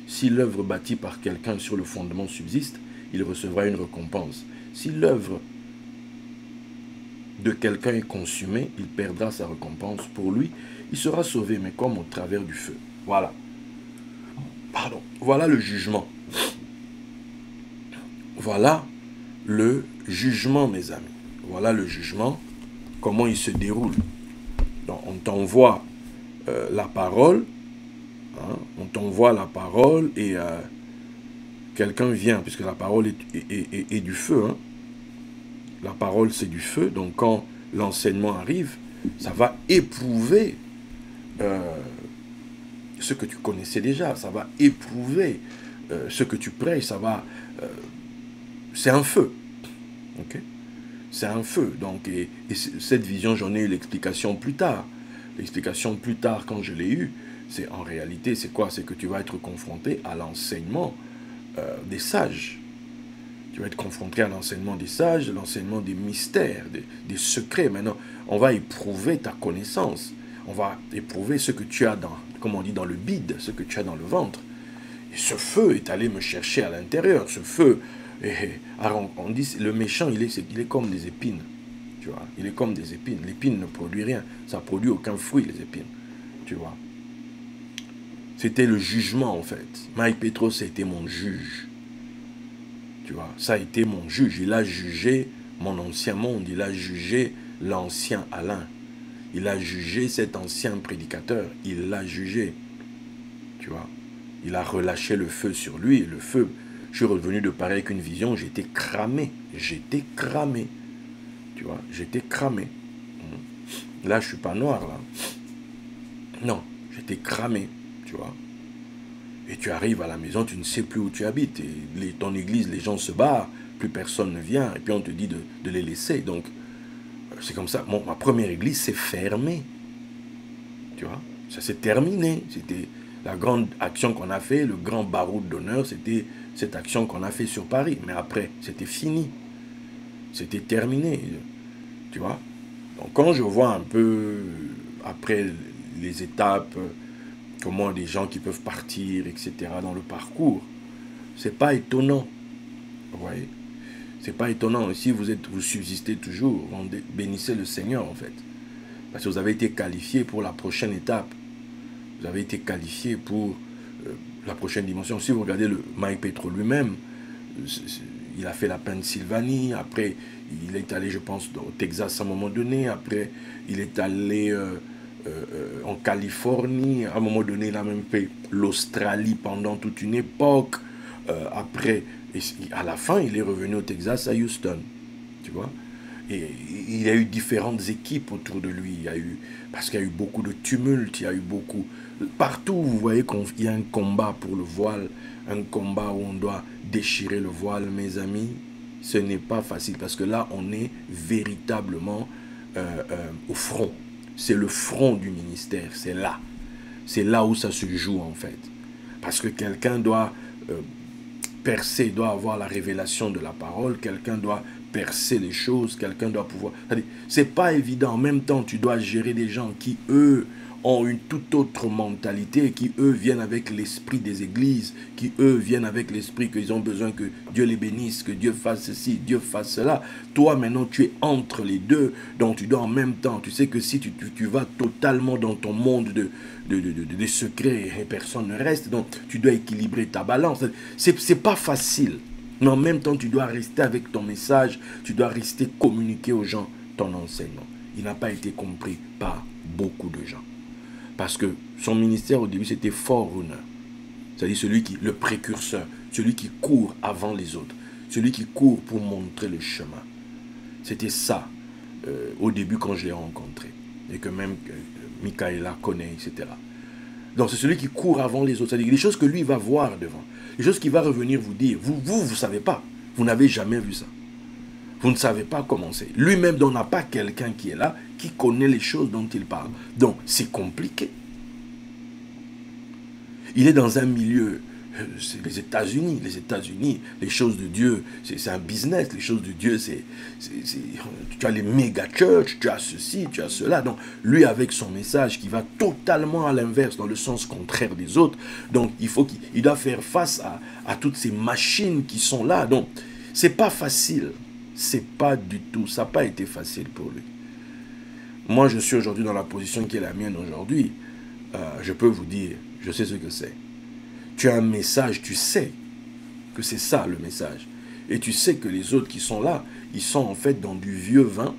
Si l'œuvre bâtie par quelqu'un sur le fondement subsiste, il recevra une récompense. Si l'œuvre de quelqu'un est consumée, il perdra sa récompense. Pour lui, il sera sauvé, mais comme au travers du feu. Voilà. Pardon. Voilà le jugement. Voilà le jugement, mes amis. Voilà le jugement. comment il se déroule. Donc, on t'envoie la parole, hein, on t'envoie la parole et quelqu'un vient, puisque la parole est du feu. Hein. La parole, c'est du feu. Donc, quand l'enseignement arrive, ça va éprouver ce que tu connaissais déjà. Ça va éprouver ce que tu prêches. Ça va... c'est un feu. Ok? C'est un feu. Donc, et cette vision, j'en ai eu l'explication plus tard. L'explication plus tard, quand je l'ai eue, c'est en réalité, c'est quoi? C'est que tu vas être confronté à l'enseignement des sages. Tu vas être confronté à l'enseignement des sages, l'enseignement des mystères, des secrets. Maintenant, on va éprouver ta connaissance. On va éprouver ce que tu as dans, comme on dit, dans le bide, ce que tu as dans le ventre. Et ce feu est allé me chercher à l'intérieur. Ce feu, on dit, le méchant, il est comme des épines. Tu vois, il est comme des épines. L'épine ne produit rien. Ça ne produit aucun fruit, les épines. Tu vois. C'était le jugement, en fait. Mike Petros a été mon juge. Tu vois, ça a été mon juge. Il a jugé mon ancien monde. Il a jugé l'ancien Alain. Il a jugé cet ancien prédicateur. Il l'a jugé. Tu vois. Il a relâché le feu sur lui. Et le feu, je suis revenu de Paris avec une vision. J'étais cramé. J'étais cramé. Tu vois, j'étais cramé. Là, je ne suis pas noir, là. Non, j'étais cramé. Tu vois. Et tu arrives à la maison, tu ne sais plus où tu habites. Et ton église, les gens se barrent, plus personne ne vient. Et puis on te dit de les laisser. Donc, c'est comme ça. Ma première église s'est fermée. Tu vois, ça s'est terminé. C'était la grande action qu'on a fait, le grand baroud d'honneur, c'était cette action qu'on a fait sur Paris. Mais après, c'était fini. C'était terminé. Tu vois. Donc, quand je vois un peu, après les étapes, comment des gens qui peuvent partir, etc., dans le parcours, c'est pas étonnant. Vous voyez? C'est pas étonnant. Si vous subsistez toujours, vous bénissez le Seigneur, en fait. Parce que vous avez été qualifié pour la prochaine étape. Vous avez été qualifié pour la prochaine dimension. Si vous regardez le Mike Petro lui-même, il a fait la Pennsylvanie, après il est allé, je pense, au Texas à un moment donné, après il est allé en Californie, à un moment donné il a même fait l'Australie pendant toute une époque, après, à la fin il est revenu au Texas, à Houston, tu vois. Et il y a eu différentes équipes autour de lui, parce qu'il y a eu beaucoup de tumulte, il y a eu beaucoup... Partout, vous voyez qu'il y a un combat pour le voile, un combat où on doit déchirer le voile, mes amis. Ce n'est pas facile, parce que là, on est véritablement au front. C'est le front du ministère, c'est là. C'est là où ça se joue, en fait. Parce que quelqu'un doit percer, doit avoir la révélation de la parole, quelqu'un doit percer les choses, quelqu'un doit pouvoir... C'est pas évident. En même temps, tu dois gérer des gens qui, eux, ont une toute autre mentalité, qui, eux, viennent avec l'esprit des églises, qui, eux, viennent avec l'esprit qu'ils ont besoin que Dieu les bénisse, que Dieu fasse ceci, Dieu fasse cela. Toi, maintenant, tu es entre les deux, donc tu dois en même temps. Tu sais que si tu vas totalement dans ton monde des secrets et personne ne reste, donc tu dois équilibrer ta balance. C'est pas facile. Mais en même temps, tu dois rester avec ton message, tu dois rester communiquer aux gens ton enseignement. Il n'a pas été compris par beaucoup de gens. Parce que son ministère au début, c'était forerunner. C'est-à-dire le précurseur, celui qui court avant les autres, celui qui court pour montrer le chemin. C'était ça au début quand je l'ai rencontré. Et que même Michaela connaît, etc. Donc c'est celui qui court avant les autres. C'est-à-dire les choses que lui va voir devant. Les choses qu'il va revenir vous dire. Vous ne savez pas. Vous n'avez jamais vu ça. Vous ne savez pas comment c'est. Lui-même, on n'a pas quelqu'un qui est là, qui connaît les choses dont il parle. Donc, c'est compliqué. Il est dans un milieu, c'est les États-Unis. Les États-Unis, les choses de Dieu, c'est un business. Les choses de Dieu, tu as les méga church, tu as ceci, tu as cela. Donc, lui, avec son message qui va totalement à l'inverse, dans le sens contraire des autres. Donc, il doit faire face à toutes ces machines qui sont là. Donc, c'est pas facile. C'est pas du tout, ça n'a pas été facile pour lui. Moi, je suis aujourd'hui dans la position qui est la mienne aujourd'hui. Je peux vous dire, je sais ce que c'est. Tu as un message, tu sais que c'est ça le message. Et tu sais que les autres qui sont là, ils sont en fait dans du vieux vin,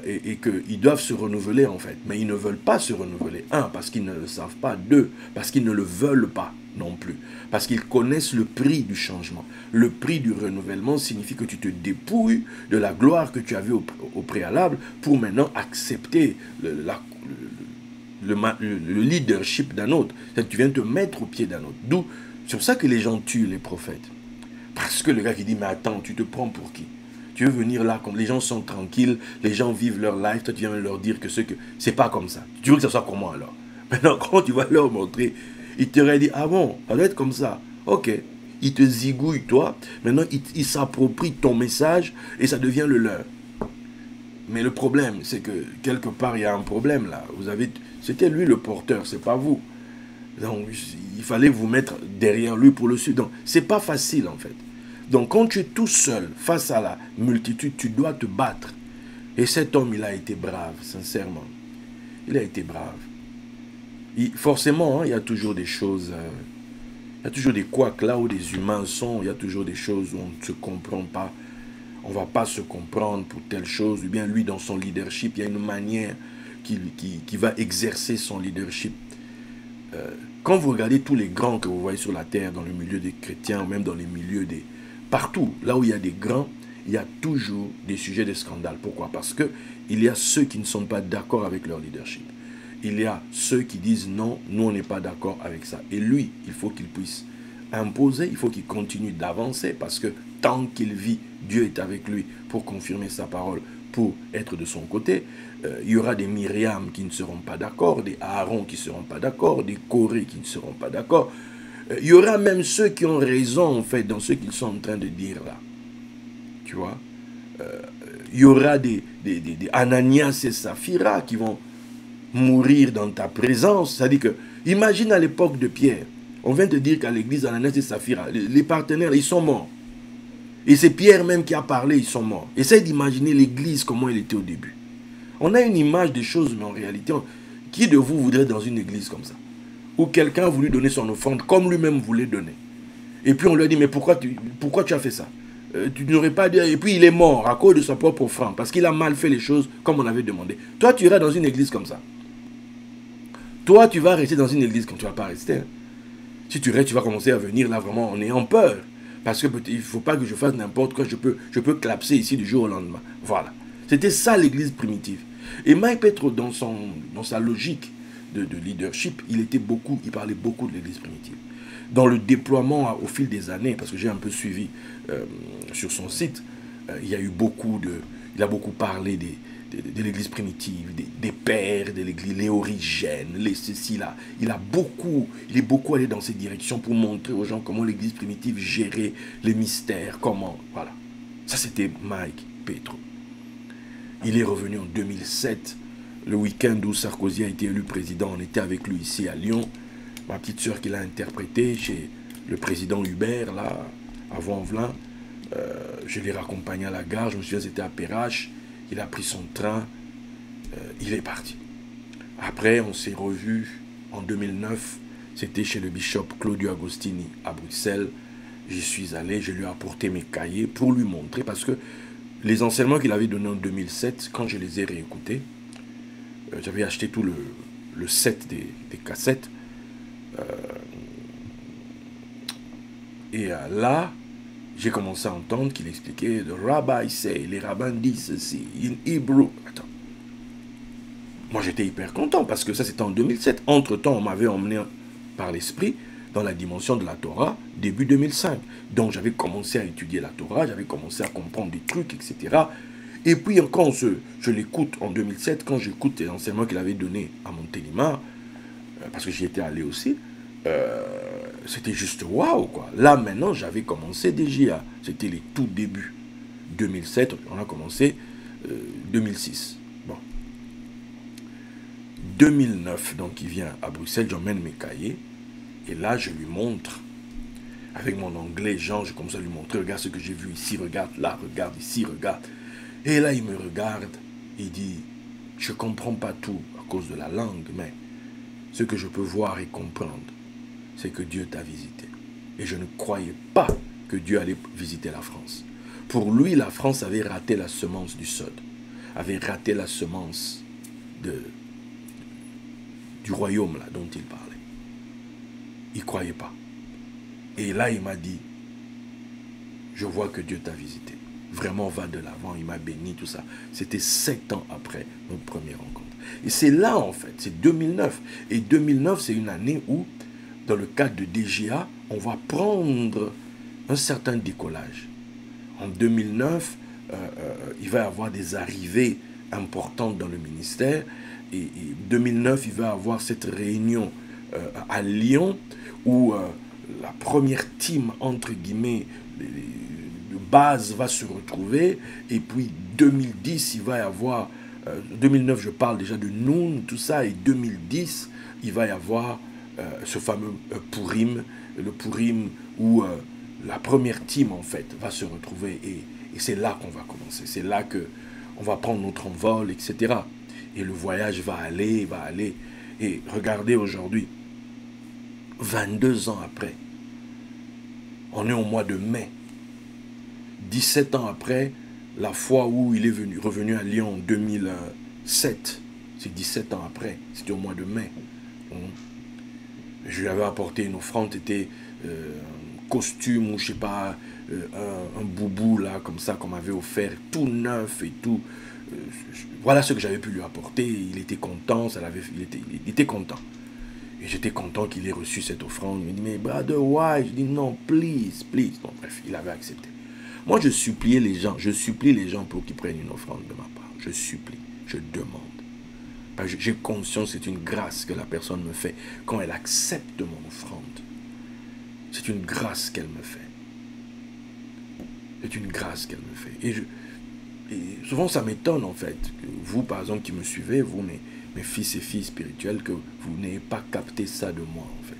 et qu'ils doivent se renouveler en fait. Mais ils ne veulent pas se renouveler. Un, parce qu'ils ne le savent pas. Deux, parce qu'ils ne le veulent pas non plus. Parce qu'ils connaissent le prix du changement. Le prix du renouvellement signifie que tu te dépouilles de la gloire que tu avais au préalable pour maintenant accepter le leadership d'un autre. Tu viens te mettre au pied d'un autre. D'où, c'est pour ça que les gens tuent les prophètes. Parce que le gars qui dit, mais attends, tu te prends pour qui? Tu veux venir là, comme les gens sont tranquilles, les gens vivent leur life, toi tu viens leur dire que c'est pas comme ça. Tu veux que ça soit comment alors? Maintenant, quand tu vas leur montrer, ils t'auraient dit, ah bon, ça doit être comme ça. Ok. Ils te zigouillent, toi. Maintenant, ils s'approprient ton message et ça devient le leur. Mais le problème, c'est que quelque part, il y a un problème là. C'était lui le porteur, c'est pas vous. Donc, il fallait vous mettre derrière lui pour le suivre. Donc, c'est pas facile en fait. Donc, quand tu es tout seul face à la multitude, tu dois te battre. Et cet homme, il a été brave, sincèrement. Il a été brave. Forcément, hein, il y a toujours des choses, il y a toujours des couacs là où des humains sont, il y a toujours des choses où on ne se comprend pas. On ne va pas se comprendre pour telle chose. Ou bien lui, dans son leadership, il y a une manière qui va exercer son leadership. Quand vous regardez tous les grands que vous voyez sur la terre, dans le milieu des chrétiens, ou même dans les milieux des... Partout, là où il y a des grands, il y a toujours des sujets de scandale. Pourquoi? Parce qu'il y a ceux qui ne sont pas d'accord avec leur leadership. Il y a ceux qui disent non, nous on n'est pas d'accord avec ça. Et lui, il faut qu'il puisse imposer, il faut qu'il continue d'avancer parce que tant qu'il vit, Dieu est avec lui pour confirmer sa parole, pour être de son côté. Il y aura des Myriam qui ne seront pas d'accord, des Aaron qui ne seront pas d'accord, des Corée qui ne seront pas d'accord. Il y aura même ceux qui ont raison en fait dans ce qu'ils sont en train de dire là. Tu vois, il y aura des Ananias et Saphira qui vont mourir dans ta présence. C'est-à-dire que, imagine à l'époque de Pierre, on vient te dire qu'à l'église Ananias et Saphira, les partenaires, ils sont morts. Et c'est Pierre même qui a parlé, ils sont morts. Essaye d'imaginer l'église, comment elle était au début. On a une image des choses, mais en réalité, qui de vous voudrait dans une église comme ça? Où quelqu'un a voulu donner son offrande comme lui-même voulait donner. Et puis on lui a dit, mais pourquoi tu as fait ça? Tu n'aurais pas dit... Et puis il est mort à cause de sa propre offrande, parce qu'il a mal fait les choses comme on avait demandé. Toi, tu iras dans une église comme ça. Toi, tu vas rester dans une église comme tu ne vas pas rester. Hein. Si tu restes, tu vas commencer à venir là vraiment en ayant peur. Parce qu'il ne faut pas que je fasse n'importe quoi, je peux clapser ici du jour au lendemain. Voilà. C'était ça l'église primitive. Et Mike Petro, dans sa logique de leadership, il parlait beaucoup de l'église primitive. Dans le déploiement au fil des années, parce que j'ai un peu suivi sur son site, il a beaucoup parlé de l'église primitive, des pères de l'église, les origènes, les ceci là. Il est beaucoup allé dans ces directions pour montrer aux gens comment l'église primitive gérait les mystères, comment, voilà. Ça c'était Mike Petro. Il est revenu en 2007, le week-end où Sarkozy a été élu président. On était avec lui ici à Lyon. Ma petite soeur qui l'a interprété chez le président Hubert, là, à Vaux-en-Velin. Je l'ai raccompagné à la gare, je me souviens, c'était à Perrache. Il a pris son train, il est parti. Après, on s'est revus en 2009. C'était chez le bishop Claudio Agostini à Bruxelles. J'y suis allé, je lui ai apporté mes cahiers pour lui montrer, parce que les enseignements qu'il avait donnés en 2007, quand je les ai réécoutés, j'avais acheté tout le set des cassettes. Et là, j'ai commencé à entendre qu'il expliquait « The rabbi say », les rabbins disent ceci, in Hebrew. Attends. Moi, j'étais hyper content parce que ça, c'était en 2007. Entre-temps, on m'avait emmené par l'esprit dans la dimension de la Torah, début 2005. Donc, j'avais commencé à étudier la Torah, j'avais commencé à comprendre des trucs, etc. Et puis, quand je l'écoute en 2007, quand j'écoute les enseignements qu'il avait donnés à Montélimar, parce que j'y étais allé aussi, c'était juste waouh, quoi. Là, maintenant, j'avais commencé déjà. C'était les tout débuts. 2007, on a commencé 2006. Bon. 2009, donc il vient à Bruxelles, j'emmène mes cahiers. Et là, je lui montre, avec mon anglais, Jean, je commence à lui montrer, regarde ce que j'ai vu ici, regarde là, regarde ici, regarde. Et là, il me regarde, il dit, je ne comprends pas tout à cause de la langue, mais ce que je peux voir et comprendre, c'est que Dieu t'a visité. Et je ne croyais pas que Dieu allait visiter la France. Pour lui, la France avait raté la semence du sod. avait raté la semence du royaume là, dont il parlait. Il ne croyait pas. Et là, il m'a dit, je vois que Dieu t'a visité. Vraiment, va de l'avant. Il m'a béni, tout ça. C'était 7 ans après notre première rencontre. Et c'est là, en fait, c'est 2009. Et 2009, c'est une année où, dans le cadre de DGA, on va prendre un certain décollage. En 2009, il va y avoir des arrivées importantes dans le ministère. Et 2009, il va y avoir cette réunion à Lyon où la première team, entre guillemets, de base va se retrouver. Et puis 2010, il va y avoir... 2009, je parle déjà de Noun, tout ça. Et 2010, il va y avoir ce fameux Purim, le Purim où la première team, en fait, va se retrouver. Et c'est là qu'on va commencer. C'est là qu'on va prendre notre envol, etc. Et le voyage va aller. Et regardez aujourd'hui, 22 ans après, on est au mois de mai. 17 ans après, la fois où il est revenu à Lyon en 2007, c'est 17 ans après, c'était au mois de mai. Je lui avais apporté une offrande, c'était un costume ou je sais pas, un boubou là, comme ça, qu'on m'avait offert, tout neuf et tout. Voilà ce que j'avais pu lui apporter. Il était content, il était content. Et j'étais content qu'il ait reçu cette offrande. Il me dit, mais brother, why? Je dis, non, please. Non, bref, il avait accepté. Moi, je supplie les gens pour qu'ils prennent une offrande de ma part. Je supplie, je demande. Parce que j'ai conscience que c'est une grâce que la personne me fait quand elle accepte mon offrande. C'est une grâce qu'elle me fait. C'est une grâce qu'elle me fait. Et souvent, ça m'étonne, en fait, que vous, par exemple, qui me suivez, vous, mes fils et filles spirituels, que vous n'ayez pas capté ça de moi, en fait.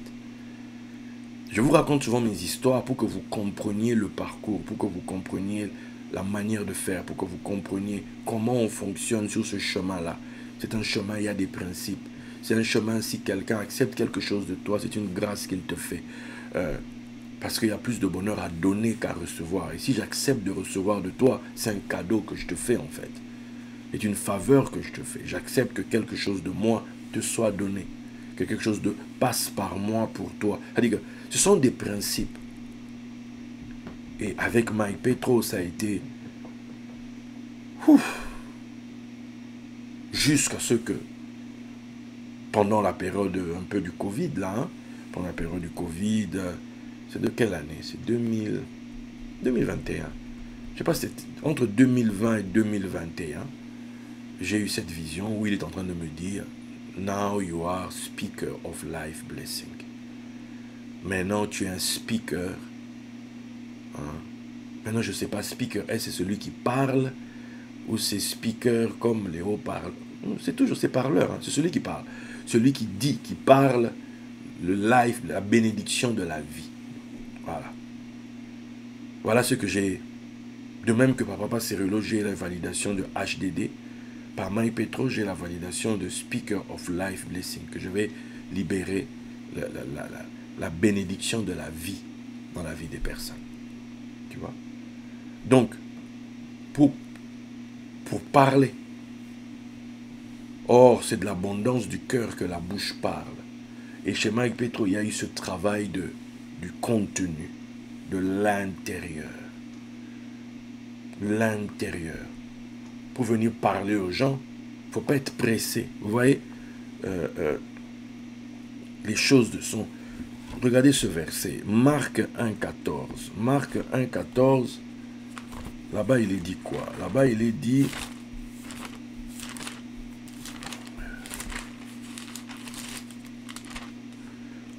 Je vous raconte souvent mes histoires pour que vous compreniez le parcours, pour que vous compreniez la manière de faire, pour que vous compreniez comment on fonctionne sur ce chemin-là. C'est un chemin, il y a des principes. C'est un chemin, si quelqu'un accepte quelque chose de toi, c'est une grâce qu'il te fait. Parce qu'il y a plus de bonheur à donner qu'à recevoir. Et si j'accepte de recevoir de toi, c'est un cadeau que je te fais, en fait. C'est une faveur que je te fais. J'accepte que quelque chose de moi te soit donné. Que quelque chose de passe par moi pour toi. C'est-à-dire que ce sont des principes. Et avec Mike Petro, ça a été... jusqu'à ce que, pendant la période un peu du Covid, là, hein, pendant la période du Covid, c'est de quelle année? C'est 2021. Je ne sais pas, c'est entre 2020 et 2021, j'ai eu cette vision où il est en train de me dire, now you are speaker of life blessing. Maintenant, tu es un speaker. Hein. Maintenant, je ne sais pas, speaker, est-ce c'est celui qui parle ou c'est speaker comme Léo parle? C'est toujours ces parleurs, hein. C'est celui qui parle. Celui qui dit, qui parle le life, la bénédiction de la vie. Voilà. Voilà ce que j'ai. De même que par Papa Cyrullo, j'ai la validation de HDD. Par Mike Petro, j'ai la validation de Speaker of Life Blessing. Que je vais libérer la bénédiction de la vie dans la vie des personnes. Tu vois? Donc, pour parler. Or, c'est de l'abondance du cœur que la bouche parle. Et chez Mike Petro, il y a eu ce travail du contenu, de l'intérieur. L'intérieur. Pour venir parler aux gens, il ne faut pas être pressé. Vous voyez, les choses sont... Regardez ce verset, Marc 1,14. Marc 1,14, là-bas il est dit quoi? Là-bas il est dit...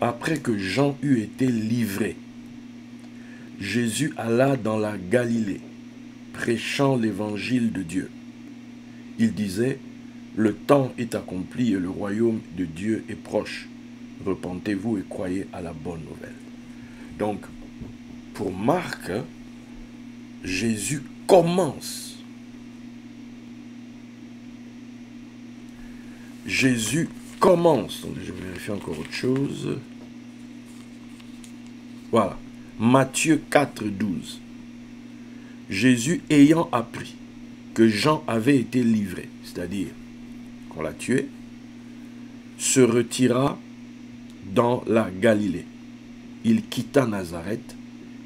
Après que Jean eut été livré, Jésus alla dans la Galilée, prêchant l'évangile de Dieu. Il disait, le temps est accompli et le royaume de Dieu est proche. Repentez-vous et croyez à la bonne nouvelle. Donc, pour Marc, Jésus commence. Jésus commence. Donc, je vais vérifier encore autre chose. Voilà. Matthieu 4, 12. Jésus ayant appris que Jean avait été livré, c'est-à-dire qu'on l'a tué, se retira dans la Galilée. Il quitta Nazareth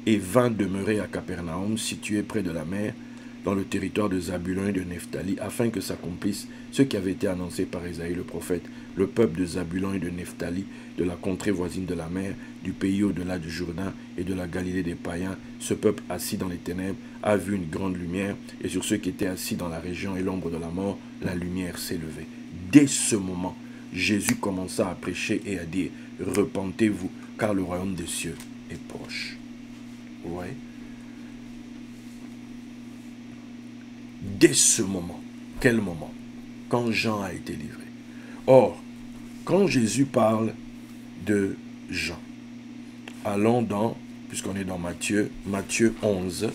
et vint demeurer à Capernaum, situé près de la mer, dans le territoire de Zabulon et de Nephtali, afin que s'accomplisse ce qui avait été annoncé par Ésaïe le prophète. Le peuple de Zabulon et de Nephtali, de la contrée voisine de la mer, du pays au-delà du Jourdain et de la Galilée des païens, ce peuple assis dans les ténèbres a vu une grande lumière, et sur ceux qui étaient assis dans la région et l'ombre de la mort, la lumière s'est levée. Dès ce moment, Jésus commença à prêcher et à dire, « Repentez-vous, car le royaume des cieux est proche. » Vous voyez? Dès ce moment, quel moment? Quand Jean a été livré. Or, quand Jésus parle de Jean, allons dans, puisqu'on est dans Matthieu 11,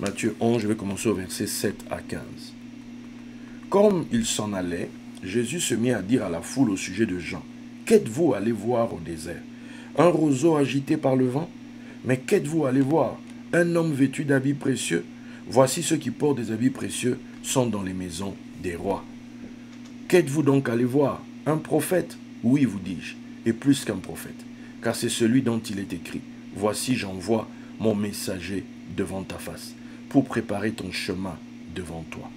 Matthieu 11, je vais commencer au verset 7 à 15. Comme il s'en allait, Jésus se mit à dire à la foule au sujet de Jean, « Qu'êtes-vous allé voir au désert? Un roseau agité par le vent? Mais qu'êtes-vous allé voir? Un homme vêtu d'habits précieux? Voici ceux qui portent des habits précieux sont dans les maisons des rois. Qu'êtes-vous donc allé voir? Un prophète? Oui, vous dis-je, et plus qu'un prophète, car c'est celui dont il est écrit. Voici, j'envoie mon messager devant ta face, pour préparer ton chemin devant toi.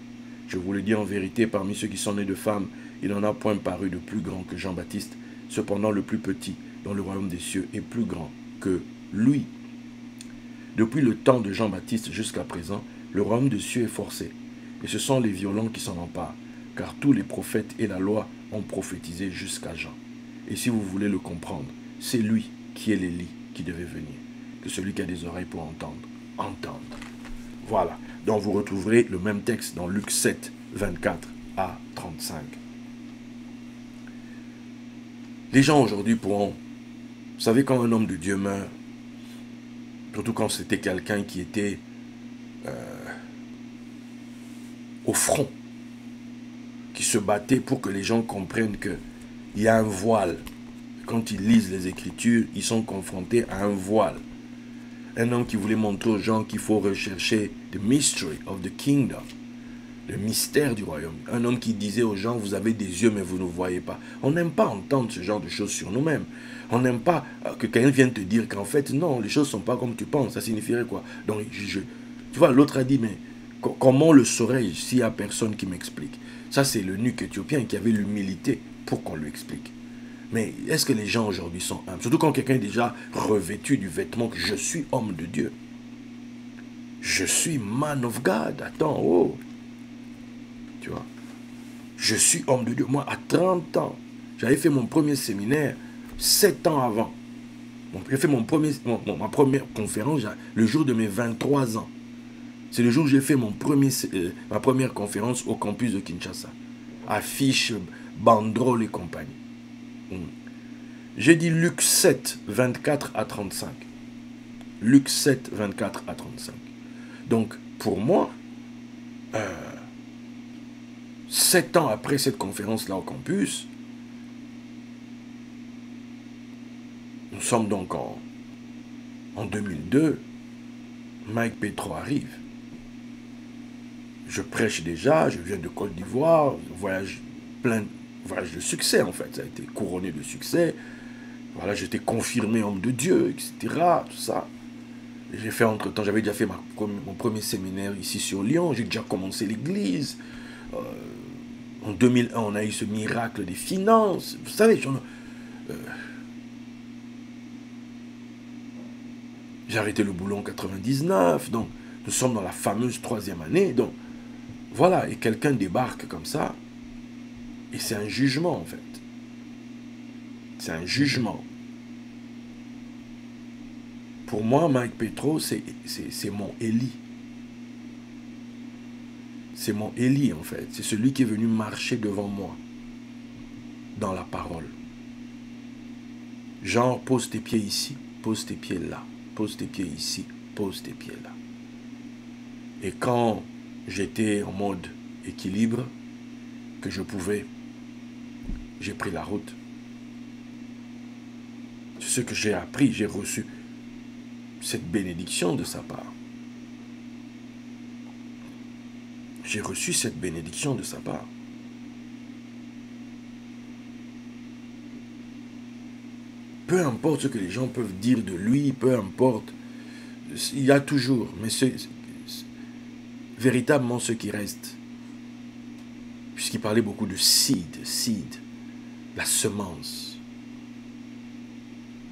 Je vous le dis en vérité, parmi ceux qui sont nés de femmes, il n'en a point paru de plus grand que Jean-Baptiste. Cependant, le plus petit dans le royaume des cieux est plus grand que lui. Depuis le temps de Jean-Baptiste jusqu'à présent, le royaume des cieux est forcé, et ce sont les violents qui s'en emparent, car tous les prophètes et la loi ont prophétisé jusqu'à Jean. Et si vous voulez le comprendre, c'est lui qui est l'Élie qui devait venir. Que celui qui a des oreilles pour entendre, entende. Voilà. Donc vous retrouverez le même texte dans Luc 7, 24 à 35. Les gens aujourd'hui pourront... Vous savez, quand un homme de Dieu meurt, surtout quand c'était quelqu'un qui était au front, qui se battait pour que les gens comprennent qu'il y a un voile. Quand ils lisent les Écritures, ils sont confrontés à un voile. Un homme qui voulait montrer aux gens qu'il faut rechercher the mystery of the kingdom, le mystère du royaume. Un homme qui disait aux gens, vous avez des yeux mais vous ne voyez pas. On n'aime pas entendre ce genre de choses sur nous-mêmes. On n'aime pas que quelqu'un vienne te dire qu'en fait, non, les choses ne sont pas comme tu penses. Ça signifierait quoi? Donc, tu vois, l'autre a dit, mais comment le saurais-je s'il n'y a personne qui m'explique? Ça, c'est l'eunuque éthiopien qui avait l'humilité pour qu'on lui explique. Mais est-ce que les gens aujourd'hui sont humbles? Surtout quand quelqu'un est déjà revêtu du vêtement que je suis homme de Dieu. Je suis man of God. Attends, oh. Tu vois. Je suis homme de Dieu. Moi, à 30 ans, j'avais fait mon premier séminaire 7 ans avant. J'ai fait ma première conférence le jour de mes 23 ans. C'est le jour où j'ai fait ma première conférence au campus de Kinshasa. Affiche, banderole et compagnie. J'ai dit Luc 7, 24 à 35. Luc 7, 24 à 35. Donc, pour moi, 7 ans après cette conférence-là au campus, nous sommes donc en 2002, Mike Petro arrive. Je prêche déjà, je viens de Côte d'Ivoire, voyage de succès en fait, ça a été couronné de succès. Voilà, j'étais confirmé homme de Dieu, etc. Tout ça. J'ai fait entre-temps, j'avais déjà fait mon premier séminaire ici sur Lyon, j'ai déjà commencé l'église. En 2001, on a eu ce miracle des finances. Vous savez, j'ai arrêté le boulot en 99, donc nous sommes dans la fameuse 3e année. Donc voilà, et quelqu'un débarque comme ça, et c'est un jugement en fait. C'est un jugement. Pour moi, Mike Petro, c'est mon Élie. C'est mon Élie en fait. C'est celui qui est venu marcher devant moi dans la parole. Genre, pose tes pieds ici, pose tes pieds là, pose tes pieds ici, pose tes pieds là. Et quand j'étais en mode équilibre, que je pouvais, j'ai pris la route. C'est ce que j'ai appris, j'ai reçu cette bénédiction de sa part. J'ai reçu cette bénédiction de sa part. Peu importe ce que les gens peuvent dire de lui, peu importe, il y a toujours, mais véritablement ce qui reste, puisqu'il parlait beaucoup de seed, la semence.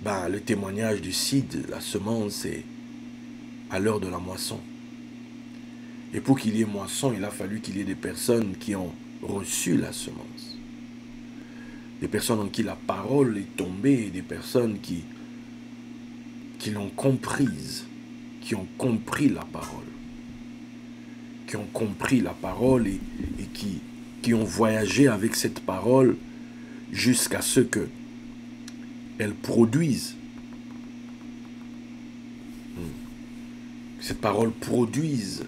Ben, le témoignage du seed, la semence, c'est à l'heure de la moisson. Et pour qu'il y ait moisson, il a fallu qu'il y ait des personnes qui ont reçu la semence. Des personnes en qui la parole est tombée, et des personnes qui l'ont comprise, qui ont compris la parole. Qui ont compris la parole et qui ont voyagé avec cette parole jusqu'à ce qu'elle produise. Cette parole produise.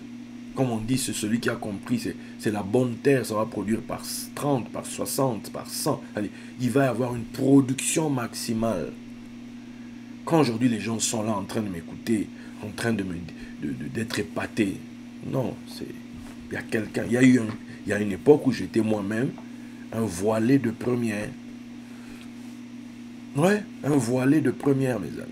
Comme on dit, c'est celui qui a compris, c'est la bonne terre, ça va produire par 30, par 60, par 100. Allez, il va y avoir une production maximale. Quand aujourd'hui les gens sont là en train de m'écouter, en train d'être épatés, non, il y a quelqu'un, il y a une époque où j'étais moi-même un voilé de première. Ouais, un voilé de première, mes amis.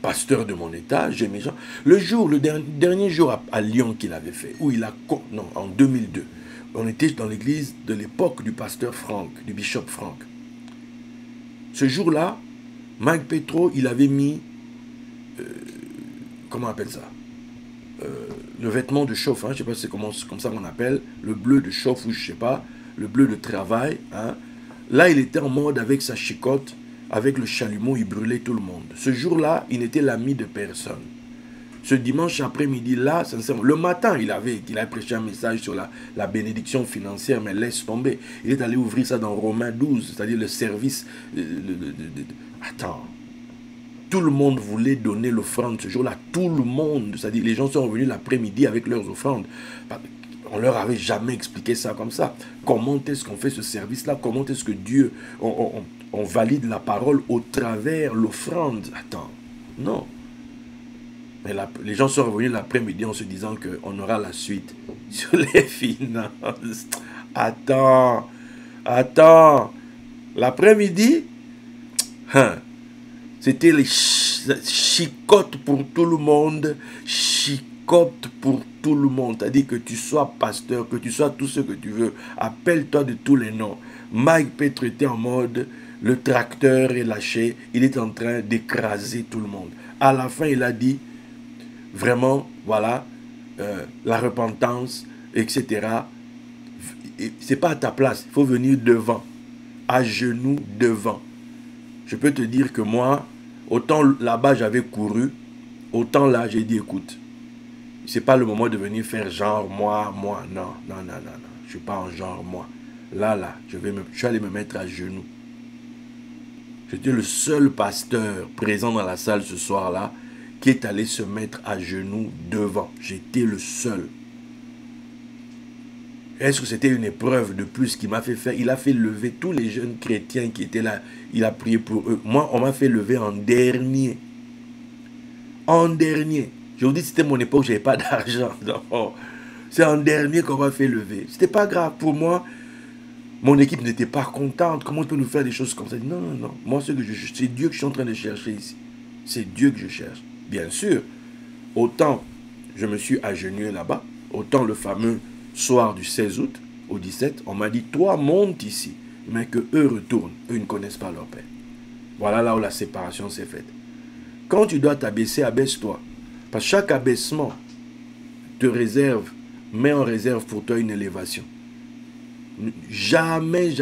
Pasteur de mon état, j'ai mes gens. Le dernier jour à Lyon qu'il avait fait, où il a... Non, en 2002. On était dans l'église de l'époque du pasteur Franck, du bishop Franck. Ce jour-là, Mike Petro, il avait mis... comment on appelle ça, le vêtement de chauffe, hein, je ne sais pas si c'est comme ça qu'on appelle, le bleu de chauffe ou je ne sais pas, le bleu de travail. Hein. Là, il était en mode avec sa chicotte, avec le chalumeau, il brûlait tout le monde. Ce jour-là, il n'était l'ami de personne. Ce dimanche après-midi, là, sincèrement, le matin, il a prêché un message sur la bénédiction financière, mais laisse tomber. Il est allé ouvrir ça dans Romains 12, c'est-à-dire le service... Attends. Tout le monde voulait donner l'offrande ce jour-là. Tout le monde, c'est-à-dire les gens sont revenus l'après-midi avec leurs offrandes. On leur avait jamais expliqué ça comme ça. Comment est-ce qu'on fait ce service-là? Comment est-ce que Dieu... On valide la parole au travers l'offrande. Attends, non. Mais les gens sont revenus l'après-midi en se disant qu'on aura la suite sur les finances. Attends. L'après-midi, c'était les chicottes pour tout le monde. Chicotte pour tout le monde. C'est-à-dire que tu sois pasteur, que tu sois tout ce que tu veux. Appelle-toi de tous les noms. Mike Petro était en mode... Le tracteur est lâché, il est en train d'écraser tout le monde. À la fin, il a dit, vraiment, voilà, la repentance, etc. C'est pas à ta place, il faut venir devant, à genoux devant. Je peux te dire que moi, autant là-bas j'avais couru, autant là j'ai dit, écoute, c'est pas le moment de venir faire genre moi, non, je suis pas en genre moi. Là, je suis allé me mettre à genoux. J'étais le seul pasteur présent dans la salle ce soir-là qui est allé se mettre à genoux devant. J'étais le seul. Est-ce que c'était une épreuve de plus qu'il m'a fait faire? Il a fait lever tous les jeunes chrétiens qui étaient là. Il a prié pour eux. Moi, on m'a fait lever en dernier. En dernier. Je vous dis, c'était mon époque, je n'avais pas d'argent. C'est en dernier qu'on m'a fait lever. C'était pas grave pour moi. Mon équipe n'était pas contente. Comment on peut nous faire des choses comme ça? Non. Moi, c'est Dieu que je suis en train de chercher ici. C'est Dieu que je cherche. Bien sûr, autant je me suis agenouillé là-bas, autant le fameux soir du 16 août au 17, on m'a dit, toi, monte ici. Mais que eux retournent. Eux ne connaissent pas leur père. Voilà là où la séparation s'est faite. Quand tu dois t'abaisser, abaisse-toi. Parce que chaque abaissement met en réserve pour toi une élévation. Jamais,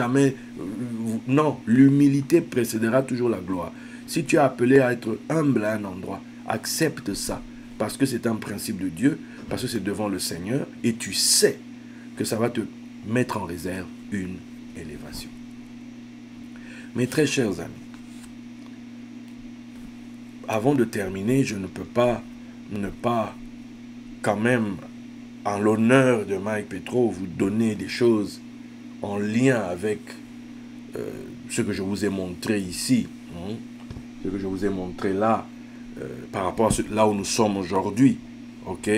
non, l'humilité précédera toujours la gloire. Si tu es appelé à être humble à un endroit, accepte ça, parce que c'est un principe de Dieu, parce que c'est devant le Seigneur, et tu sais que ça va te mettre en réserve une élévation. Mes très chers amis, avant de terminer, je ne peux pas ne pas quand même, en l'honneur de Mike Petro, vous donner des choses en lien avec ce que je vous ai montré ici, ce que je vous ai montré là, par rapport à là où nous sommes aujourd'hui, ok.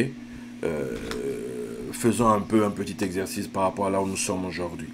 faisons un peu un petit exercice par rapport à là où nous sommes aujourd'hui.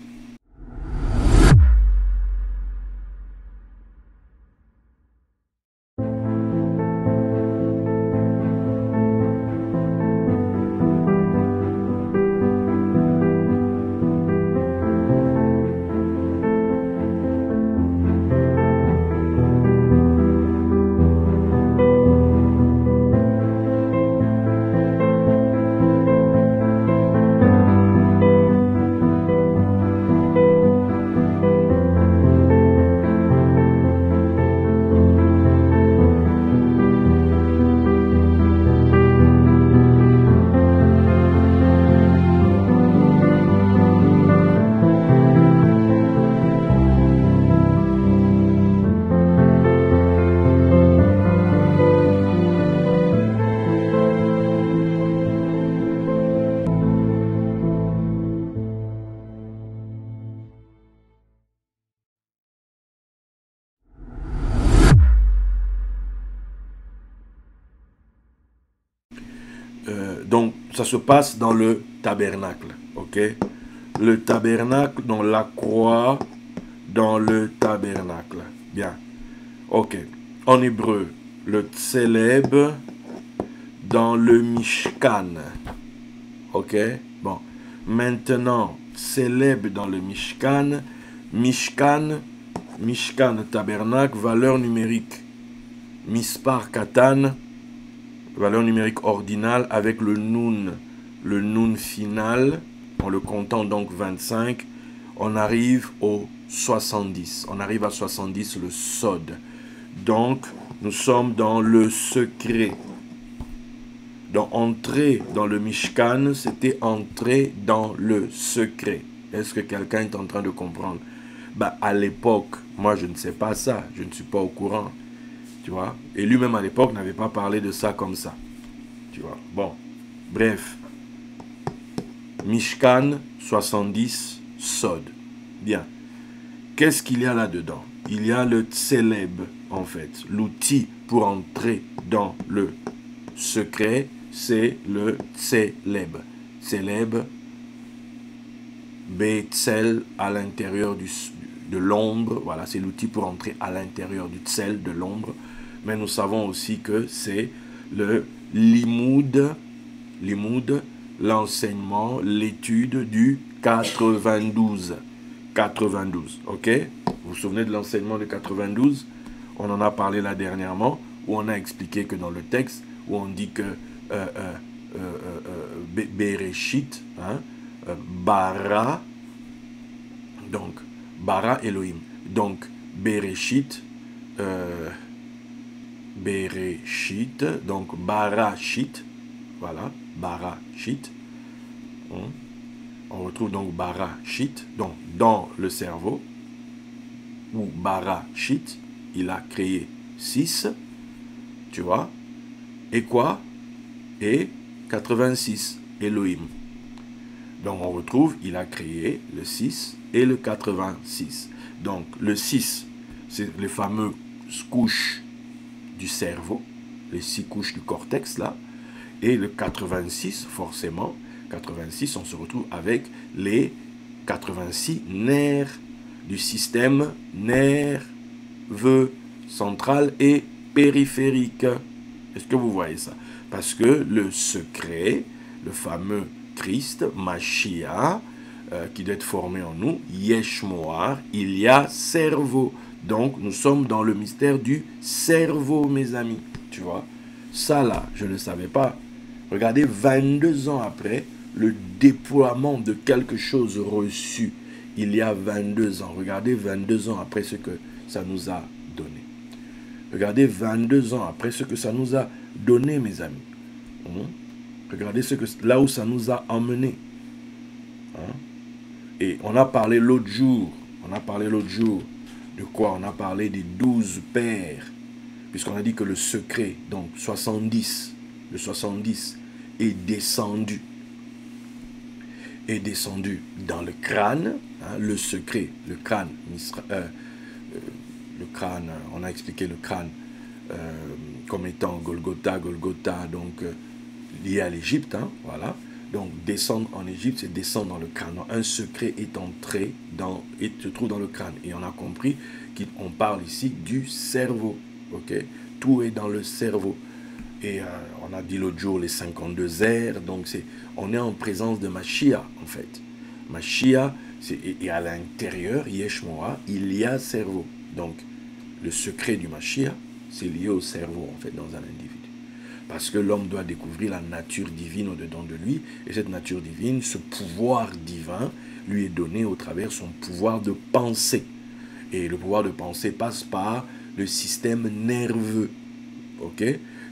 Donc, ça se passe dans le tabernacle, ok? Le tabernacle, dans la croix, dans le tabernacle. Bien, ok. En hébreu, le tseleb dans le mishkan, ok? Bon, maintenant, tseleb dans le mishkan, mishkan, tabernacle, valeur numérique, mispar katan, valeur numérique ordinale avec le nun final, en le comptant donc 25, on arrive au 70. On arrive à 70, le sod. Donc, nous sommes dans le secret. Donc, entrer dans le Mishkan, c'était entrer dans le secret. Est-ce que quelqu'un est en train de comprendre? Bah, à l'époque, moi je ne sais pas ça, je ne suis pas au courant. Tu vois, et lui-même à l'époque n'avait pas parlé de ça comme ça. Tu vois, bon, bref. Mishkan 70 sod. Bien. Qu'est-ce qu'il y a là-dedans? Il y a le tseleb, en fait. L'outil pour entrer dans le secret, c'est le tseleb. Tseleb, Betsel à l'intérieur de l'ombre. Voilà, c'est l'outil pour entrer à l'intérieur du tsel, de l'ombre. Mais nous savons aussi que c'est le limoud, l'enseignement, l'étude du 92. 92, ok? Vous vous souvenez de l'enseignement de 92? On en a parlé là dernièrement, où on a expliqué que dans le texte, où on dit que Bereshit, hein, Bara, donc Bara Elohim, donc Bereshit, donc Barashit, voilà, Barashit. On retrouve donc Barashit, donc dans le cerveau, ou Barashit, il a créé 6, tu vois, et quoi? Et 86, Elohim. Donc on retrouve, il a créé le 6 et le 86. Donc le 6, c'est les fameuses couches du cerveau, les 6 couches du cortex là, et le 86, forcément, 86, on se retrouve avec les 86 nerfs du système nerveux central et périphérique. Est-ce que vous voyez ça? Parce que le secret, le fameux Christ, Mashiach, qui doit être formé en nous, Yeshmoar, il y a cerveau. Donc, nous sommes dans le mystère du cerveau, mes amis. Tu vois, ça là, je ne savais pas. Regardez, 22 ans après, le déploiement de quelque chose reçu, il y a 22 ans. Regardez, 22 ans après ce que ça nous a donné. Regardez, 22 ans après ce que ça nous a donné, mes amis. Regardez là où ça nous a emmenés. Et on a parlé l'autre jour. De quoi? On a parlé des 12 pères. Puisqu'on a dit que le secret, donc 70, le 70 est descendu. Dans le crâne, hein, le secret, le crâne, on a expliqué le crâne comme étant Golgotha, donc lié à l'Égypte, hein, voilà. Donc, descendre en Égypte, c'est descendre dans le crâne. Donc, un secret est entré et se trouve dans le crâne. Et on a compris qu'on parle ici du cerveau. Ok? Tout est dans le cerveau. Et on a dit l'autre jour les 52 airs. Donc, on est en présence de Mashiach, en fait. Mashiach, et à l'intérieur, Yeshua, il y a cerveau. Donc, le secret du Mashiach, c'est lié au cerveau, en fait, dans un individu. Parce que l'homme doit découvrir la nature divine au-dedans de lui. Et cette nature divine, ce pouvoir divin, lui est donné au travers son pouvoir de penser. Et le pouvoir de penser passe par le système nerveux. Ok?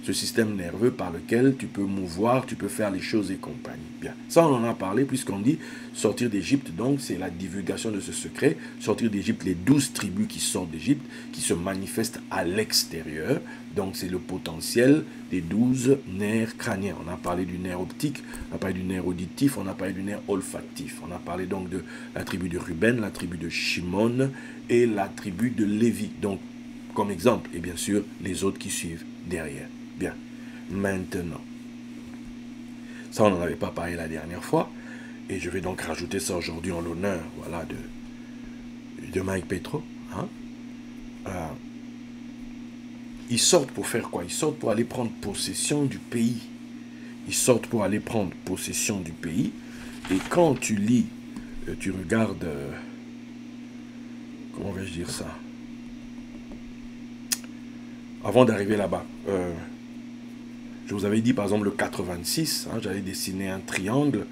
Ce système nerveux par lequel tu peux mouvoir, tu peux faire les choses et compagnie. Bien. Ça, on en a parlé puisqu'on dit sortir d'Égypte, donc c'est la divulgation de ce secret. Sortir d'Égypte, les 12 tribus qui sortent d'Égypte, qui se manifestent à l'extérieur. Donc c'est le potentiel des 12 nerfs crâniens. On a parlé du nerf optique, on a parlé du nerf auditif, on a parlé du nerf olfactif. On a parlé donc de la tribu de Ruben, la tribu de Shimon et la tribu de Lévi. Donc, comme exemple, et bien sûr, les autres qui suivent derrière. Bien, maintenant, ça on n'en avait pas parlé la dernière fois, et je vais donc rajouter ça aujourd'hui en l'honneur, voilà, de Mike Petro. Hein? Ils sortent pour faire quoi? Ils sortent pour aller prendre possession du pays. Ils sortent pour aller prendre possession du pays, et quand tu lis, tu regardes, comment vais-je dire ça? Avant d'arriver là-bas, je vous avais dit par exemple le 86, hein, j'avais dessiné un triangle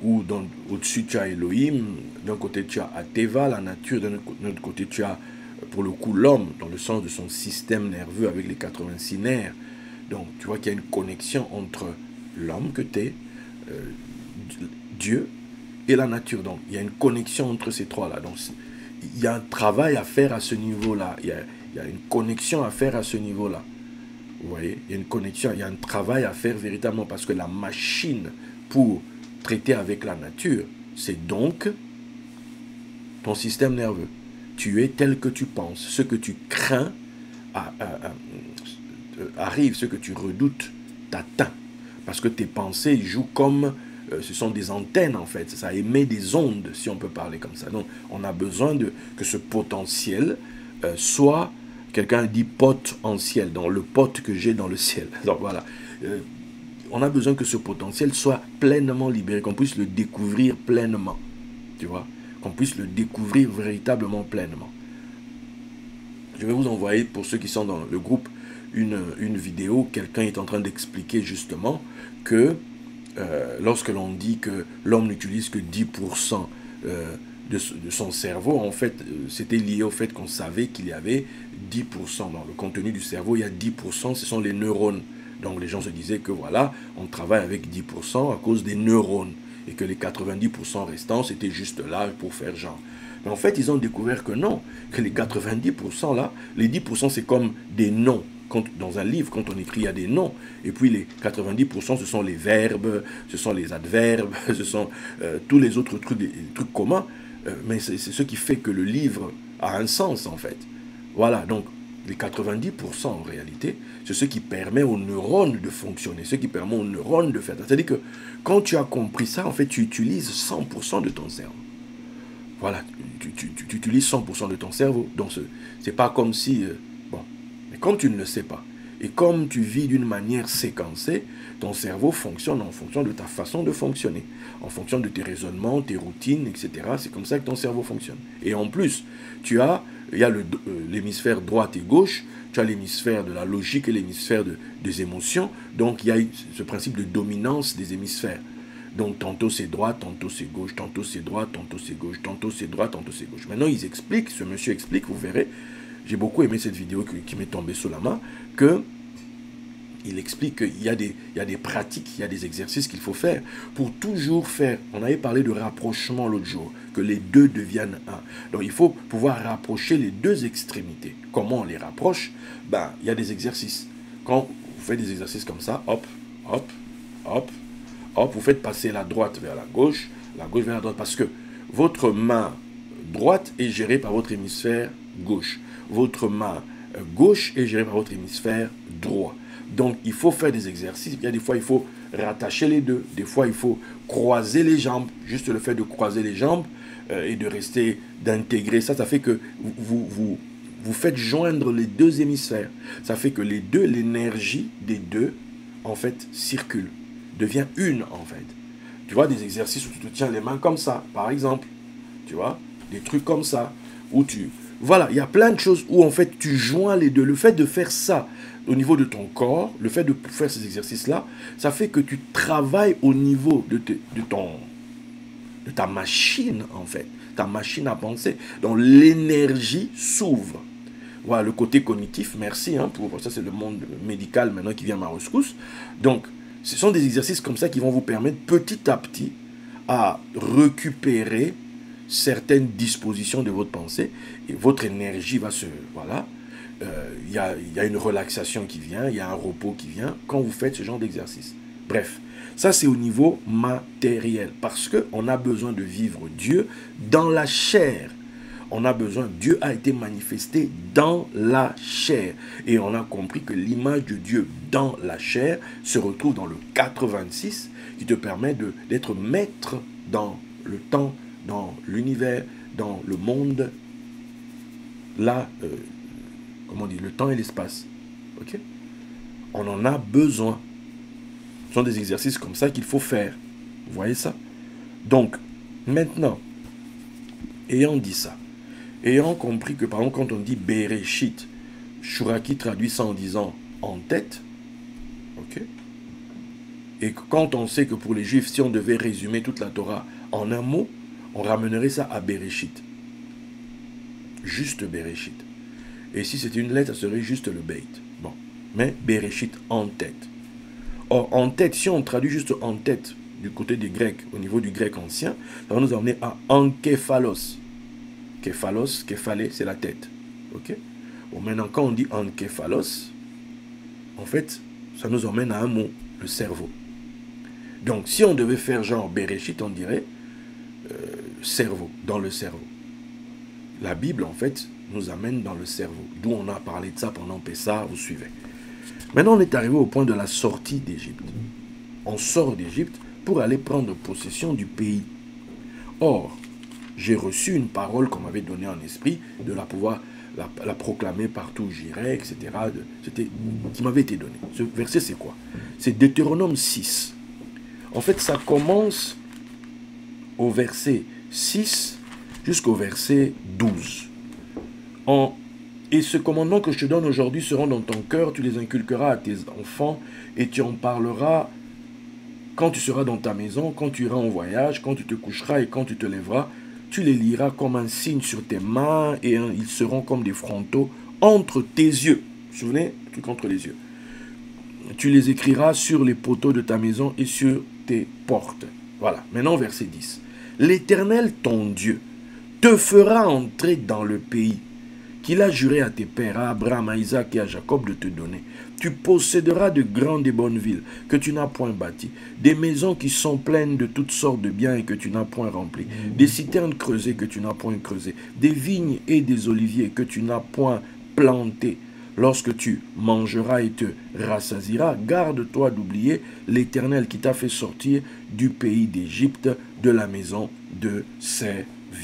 où au-dessus tu as Elohim, d'un côté tu as Ateva, la nature, d'un autre côté tu as pour le coup l'homme, dans le sens de son système nerveux avec les 86 nerfs. Donc tu vois qu'il y a une connexion entre l'homme que tu es, Dieu et la nature. Donc il y a une connexion entre ces trois-là. Donc il y a un travail à faire à ce niveau-là. Il y a une connexion à faire à ce niveau-là. Vous voyez, il y a une connexion, il y a un travail à faire véritablement parce que la machine pour traiter avec la nature, c'est donc ton système nerveux. Tu es tel que tu penses. Ce que tu crains arrive, ce que tu redoutes t'atteint. Parce que tes pensées jouent comme... ce sont des antennes en fait. Ça émet des ondes, si on peut parler comme ça. Donc, on a besoin que ce potentiel soit... Quelqu'un dit potentiel, dans le pot que j'ai dans le ciel. Donc voilà, on a besoin que ce potentiel soit pleinement libéré, qu'on puisse le découvrir pleinement. Tu vois, qu'on puisse le découvrir véritablement pleinement. Je vais vous envoyer, pour ceux qui sont dans le groupe, une vidéo. Quelqu'un est en train d'expliquer justement que lorsque l'on dit que l'homme n'utilise que 10% de son cerveau, en fait, c'était lié au fait qu'on savait qu'il y avait 10% dans le contenu du cerveau, il y a 10%, ce sont les neurones. Donc les gens se disaient que voilà, on travaille avec 10% à cause des neurones, et que les 90% restants, c'était juste là pour faire genre. Mais en fait, ils ont découvert que non, que les 90% là, les 10% c'est comme des noms. Dans un livre, quand on écrit, il y a des noms. Et puis les 90%, ce sont les verbes, ce sont les adverbes, ce sont tous les autres trucs, les trucs communs. Mais c'est ce qui fait que le livre a un sens, en fait. Voilà, donc les 90% en réalité, c'est ce qui permet aux neurones de fonctionner, ce qui permet aux neurones de faire. C'est-à-dire que quand tu as compris ça, en fait, tu utilises 100% de ton cerveau. Voilà, tu utilises 100% de ton cerveau. Donc, c'est pas comme si... bon, mais comme tu ne le sais pas, et comme tu vis d'une manière séquencée, ton cerveau fonctionne en fonction de ta façon de fonctionner, en fonction de tes raisonnements, tes routines, etc. C'est comme ça que ton cerveau fonctionne. Et en plus, il y a l'hémisphère droite et gauche, tu as l'hémisphère de la logique et l'hémisphère des émotions. Donc, il y a ce principe de dominance des hémisphères. Donc, tantôt c'est droite, tantôt c'est gauche, tantôt c'est droite, tantôt c'est gauche, tantôt c'est droite, tantôt c'est gauche. Maintenant, ce monsieur explique, vous verrez, j'ai beaucoup aimé cette vidéo qui m'est tombée sous la main, il explique qu'il y a des pratiques, il y a des exercices qu'il faut faire pour toujours faire. On avait parlé de rapprochement l'autre jour, que les deux deviennent un. Donc il faut pouvoir rapprocher les deux extrémités. Comment on les rapproche? Ben, il y a des exercices. Quand vous faites des exercices comme ça, hop, hop, hop, hop, vous faites passer la droite vers la gauche vers la droite, parce que votre main droite est gérée par votre hémisphère gauche. Votre main gauche est gérée par votre hémisphère droit. Donc, il faut faire des exercices. Il y a des fois, il faut rattacher les deux. Des fois, il faut croiser les jambes. Juste le fait de croiser les jambes et de rester, d'intégrer ça, ça fait que vous faites joindre les deux hémisphères. Ça fait que les deux, l'énergie des deux, en fait, circule. Devient une, en fait. Tu vois, des exercices où tu te tiens les mains comme ça, par exemple. Tu vois, des trucs comme ça. Où tu... Voilà, il y a plein de choses où, en fait, tu joins les deux. Le fait de faire ça au niveau de ton corps, le fait de faire ces exercices-là, ça fait que tu travailles au niveau de ta machine, en fait. Ta machine à penser. Donc, l'énergie s'ouvre. Voilà, le côté cognitif, merci. Pour ça, c'est le monde médical maintenant qui vient à ma rescousse. Donc, ce sont des exercices comme ça qui vont vous permettre petit à petit à récupérer certaines dispositions de votre pensée et votre énergie va se... Voilà. Il y a une relaxation qui vient, il y a un repos qui vient quand vous faites ce genre d'exercice. Bref, ça c'est au niveau matériel parce qu'on a besoin de vivre Dieu dans la chair. On a besoin, Dieu a été manifesté dans la chair. Et on a compris que l'image de Dieu dans la chair se retrouve dans le 4:26 qui te permet d'être maître dans le temps, dans l'univers, dans le monde, là, comment on dit, le temps et l'espace. Ok? On en a besoin. Ce sont des exercices comme ça qu'il faut faire. Vous voyez ça? Donc, maintenant, ayant dit ça, ayant compris que, par exemple, quand on dit Bereshit, Shuraki traduit ça en disant en tête, ok? Et quand on sait que pour les Juifs, si on devait résumer toute la Torah en un mot, on ramènerait ça à Bereshit. Juste Bereshit. Et si c'était une lettre, ça serait juste le Beit. Bon. Mais Bereshit en tête. Or, en tête, si on traduit juste en tête du côté des Grecs, au niveau du grec ancien, ça va nous emmener à enképhalos. Képhalos, képhalé, c'est la tête. Ok? Bon, maintenant, quand on dit enképhalos, en fait, ça nous emmène à un mot, le cerveau. Donc, si on devait faire genre Bereshit, on dirait cerveau, dans le cerveau. La Bible, en fait, nous amène dans le cerveau. D'où on a parlé de ça pendant Pessah, vous suivez. Maintenant, on est arrivé au point de la sortie d'Égypte. On sort d'Égypte pour aller prendre possession du pays. Or, j'ai reçu une parole qu'on m'avait donnée en esprit, de la pouvoir la proclamer partout où j'irai, etc. Qui m'avait été donnée. Ce verset, c'est quoi? C'est Deutéronome 6. En fait, ça commence au verset 6 jusqu'au verset 12. Et ce commandement que je te donne aujourd'hui seront dans ton cœur, tu les inculqueras à tes enfants et tu en parleras quand tu seras dans ta maison, quand tu iras en voyage, quand tu te coucheras et quand tu te lèveras. Tu les liras comme un signe sur tes mains et ils seront comme des frontaux entre tes yeux. Vous vous souvenez? Un truc entre les yeux. Tu les écriras sur les poteaux de ta maison et sur tes portes. Voilà. Maintenant, verset 10. L'Éternel, ton Dieu, te fera entrer dans le pays qu'il a juré à tes pères, à Abraham, à Isaac et à Jacob de te donner. Tu posséderas de grandes et bonnes villes que tu n'as point bâties, des maisons qui sont pleines de toutes sortes de biens et que tu n'as point remplies, des citernes creusées que tu n'as point creusées, des vignes et des oliviers que tu n'as point plantés. Lorsque tu mangeras et te rassasieras, garde-toi d'oublier l'Éternel qui t'a fait sortir du pays d'Égypte, de la maison de servitude.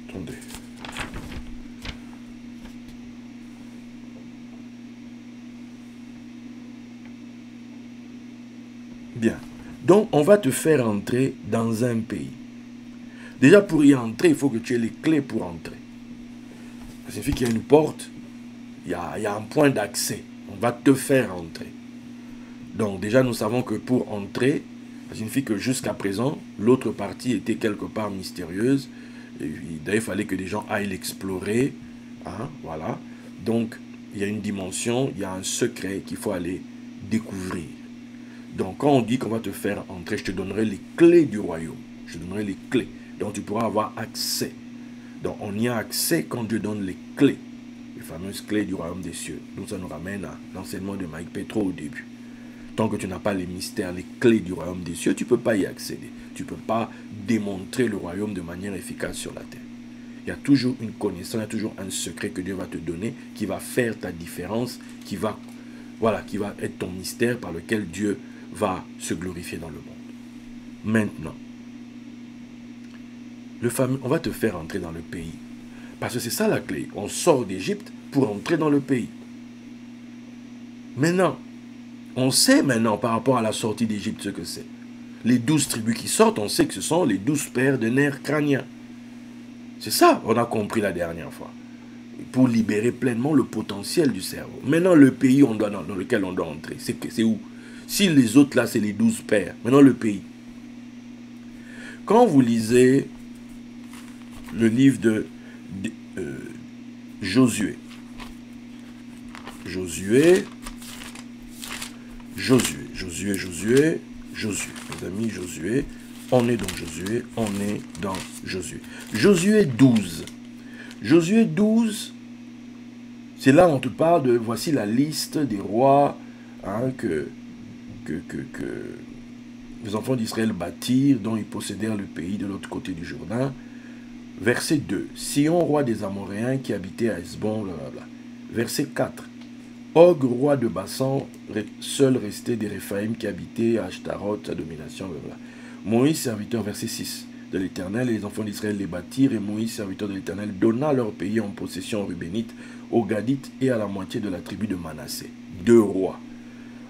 Attendez. Bien. Donc, on va te faire entrer dans un pays. Déjà, pour y entrer, il faut que tu aies les clés pour entrer. Ça signifie qu'il y a une porte, il y a un point d'accès. On va te faire entrer. Donc, déjà, nous savons que pour entrer, ça signifie que jusqu'à présent, l'autre partie était quelque part mystérieuse. D'ailleurs, il fallait que des gens aillent l'explorer. Hein, voilà. Donc, il y a une dimension, il y a un secret qu'il faut aller découvrir. Donc, quand on dit qu'on va te faire entrer, je te donnerai les clés du royaume. Je te donnerai les clés. Donc, tu pourras avoir accès. Donc, on y a accès quand Dieu donne les clés. Les fameuses clés du royaume des cieux. Donc, ça nous ramène à l'enseignement de Mike Petro au début. Tant que tu n'as pas les mystères, les clés du royaume des cieux, tu ne peux pas y accéder. Tu ne peux pas démontrer le royaume de manière efficace sur la terre. Il y a toujours une connaissance, il y a toujours un secret que Dieu va te donner qui va faire ta différence, qui va être ton mystère par lequel Dieu va se glorifier dans le monde. Maintenant, on va te faire entrer dans le pays. Parce que c'est ça la clé. On sort d'Égypte pour entrer dans le pays. Maintenant, on sait maintenant par rapport à la sortie d'Égypte ce que c'est. Les 12 tribus qui sortent, on sait que ce sont les 12 paires de nerfs crâniens. C'est ça, on a compris la dernière fois. Pour libérer pleinement le potentiel du cerveau. Maintenant, le pays dans lequel on doit entrer, c'est où? Si les autres là, c'est les 12 paires. Maintenant, le pays. Quand vous lisez le livre de Josué. Josué. Mes amis, Josué. On est dans Josué. Josué 12. Josué 12, c'est là où on te parle de, voici la liste des rois que les enfants d'Israël bâtirent, dont ils possédèrent le pays de l'autre côté du Jourdain. Verset 2. Sion, roi des Amoréens qui habitait à Hesbon, blablabla. Verset 4. Og, roi de Bassan, seul resté des Réphaïm qui habitait à Ashtaroth, sa domination, blablabla. Moïse, serviteur, verset 6, de l'Éternel, et les enfants d'Israël les bâtirent, et Moïse, serviteur de l'Éternel, donna leur pays en possession aux Rubénites, aux Gadites et à la moitié de la tribu de Manassé. 2 rois.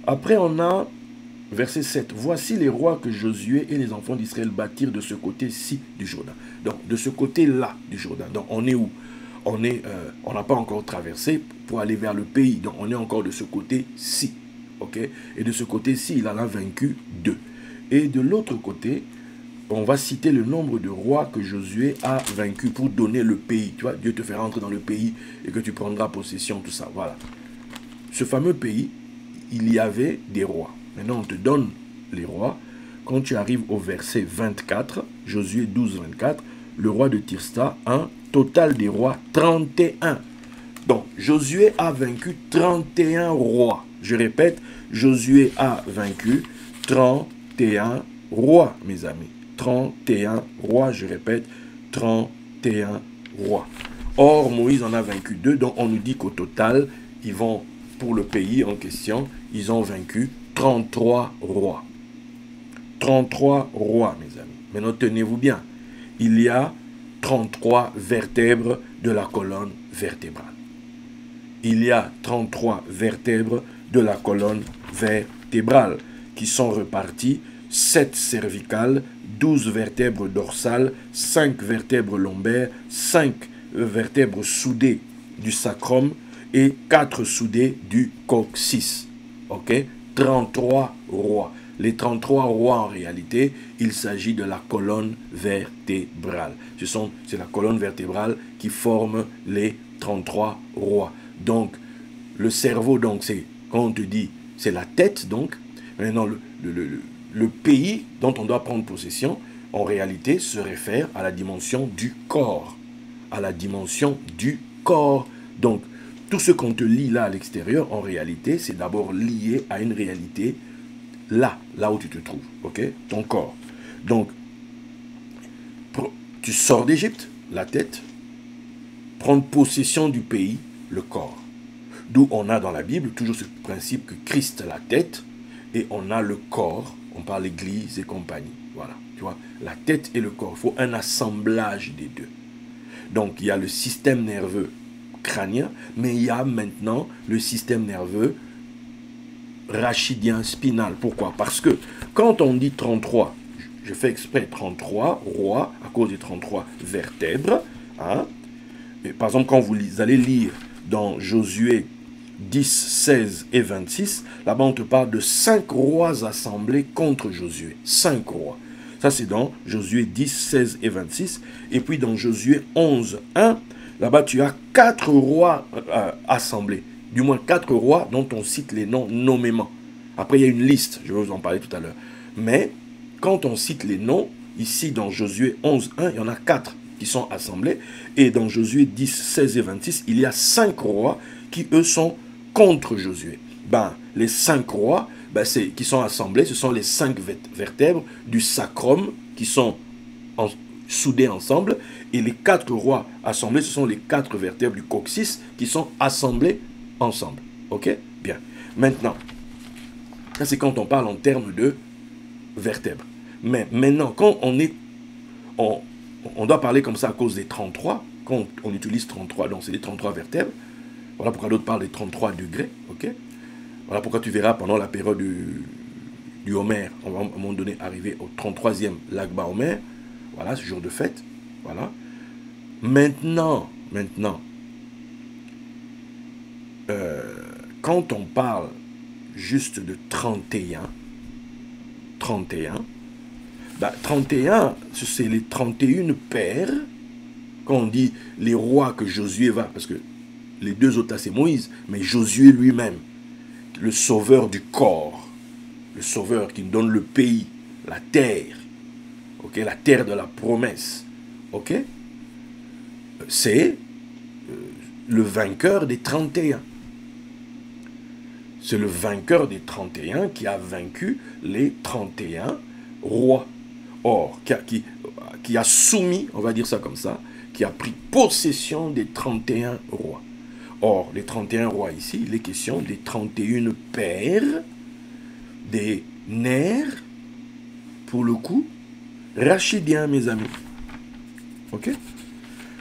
Après, on a verset 7. Voici les rois que Josué et les enfants d'Israël bâtirent de ce côté-ci du Jourdain. Donc, de ce côté-là du Jourdain. Donc, on est où? On n'a pas encore traversé pour aller vers le pays. Donc, on est encore de ce côté-ci. Ok? Et de ce côté-ci, il en a vaincu 2. Et de l'autre côté, on va citer le nombre de rois que Josué a vaincu pour donner le pays. Tu vois, Dieu te fait rentrer dans le pays et que tu prendras possession, tout ça. Voilà. Ce fameux pays, il y avait des rois. Maintenant, on te donne les rois. Quand tu arrives au verset 24, Josué 12, 24, le roi de Tirsa, un total des rois, 31. Donc, Josué a vaincu 31 rois. Je répète, Josué a vaincu 31 rois, mes amis. 31 rois, je répète, 31 rois. Or, Moïse en a vaincu 2, donc on nous dit qu'au total, ils vont, pour le pays en question, ils ont vaincu 33 rois. 33 rois, mes amis. Maintenant, tenez-vous bien. Il y a 33 vertèbres de la colonne vertébrale. Il y a 33 vertèbres de la colonne vertébrale qui sont reparties, 7 cervicales, 12 vertèbres dorsales, 5 vertèbres lombaires, 5 vertèbres soudées du sacrum et 4 soudées du coccyx. Ok? 33 rois. Les 33 rois, en réalité, il s'agit de la colonne vertébrale. C'est la colonne vertébrale qui forme les 33 rois. Donc, le cerveau, donc, c'est, quand on te dit, c'est la tête, donc, maintenant, le pays dont on doit prendre possession, en réalité, se réfère à la dimension du corps. À la dimension du corps. Donc, tout ce qu'on te lit là à l'extérieur, en réalité, c'est d'abord lié à une réalité là où tu te trouves, ok? Ton corps. Donc, tu sors d'Égypte, la tête, prendre possession du pays, le corps. D'où on a dans la Bible toujours ce principe que Christ la tête et on a le corps, on parle l'église et compagnie. Voilà, tu vois, la tête et le corps, il faut un assemblage des deux. Donc, il y a le système nerveux crânien, mais il y a maintenant le système nerveux rachidien spinal. Pourquoi? Parce que quand on dit 33, je fais exprès 33 rois, à cause des 33 vertèbres, hein, et par exemple, quand vous allez lire dans Josué 10, 16 et 26, là-bas on te parle de 5 rois assemblés contre Josué. 5 rois. Ça c'est dans Josué 10, 16 et 26. Et puis dans Josué 11, 1, là-bas tu as 4 rois assemblés. Du moins 4 rois dont on cite les noms nommément. Après il y a une liste, je vais vous en parler tout à l'heure. Mais quand on cite les noms, ici dans Josué 11, 1, il y en a 4 qui sont assemblés. Et dans Josué 10, 16 et 26, il y a 5 rois qui eux sont contre Josué. Ben, les 5 rois qui sont assemblés, ce sont les 5 vertèbres du sacrum qui sont soudés ensemble, et les 4 rois assemblés, ce sont les 4 vertèbres du coccyx qui sont assemblés ensemble. Ok? Bien. Maintenant, ça c'est quand on parle en termes de vertèbres. Mais maintenant, quand on doit parler comme ça à cause des 33, quand on utilise 33, donc c'est les 33 vertèbres, voilà pourquoi d'autres parlent des 33 degrés, ok? Voilà pourquoi tu verras pendant la période du Homère, on va à un moment donné arriver au 33e Lagba Homère, voilà, ce jour de fête, voilà. Maintenant, quand on parle juste de 31, 31, c'est les 31 pères, quand on dit les rois que Josué va, parce que les 2 autres là c'est Moïse, mais Josué lui-même, le sauveur du corps, le sauveur qui nous donne le pays, la terre, ok, la terre de la promesse, ok, c'est le vainqueur des 31. C'est le vainqueur des 31 qui a vaincu les 31 rois. Or, qui a soumis, on va dire ça comme ça, qui a pris possession des 31 rois. Or, les 31 rois ici, il est question des 31 pères, des nerfs, pour le coup, rachidiens, mes amis. Ok?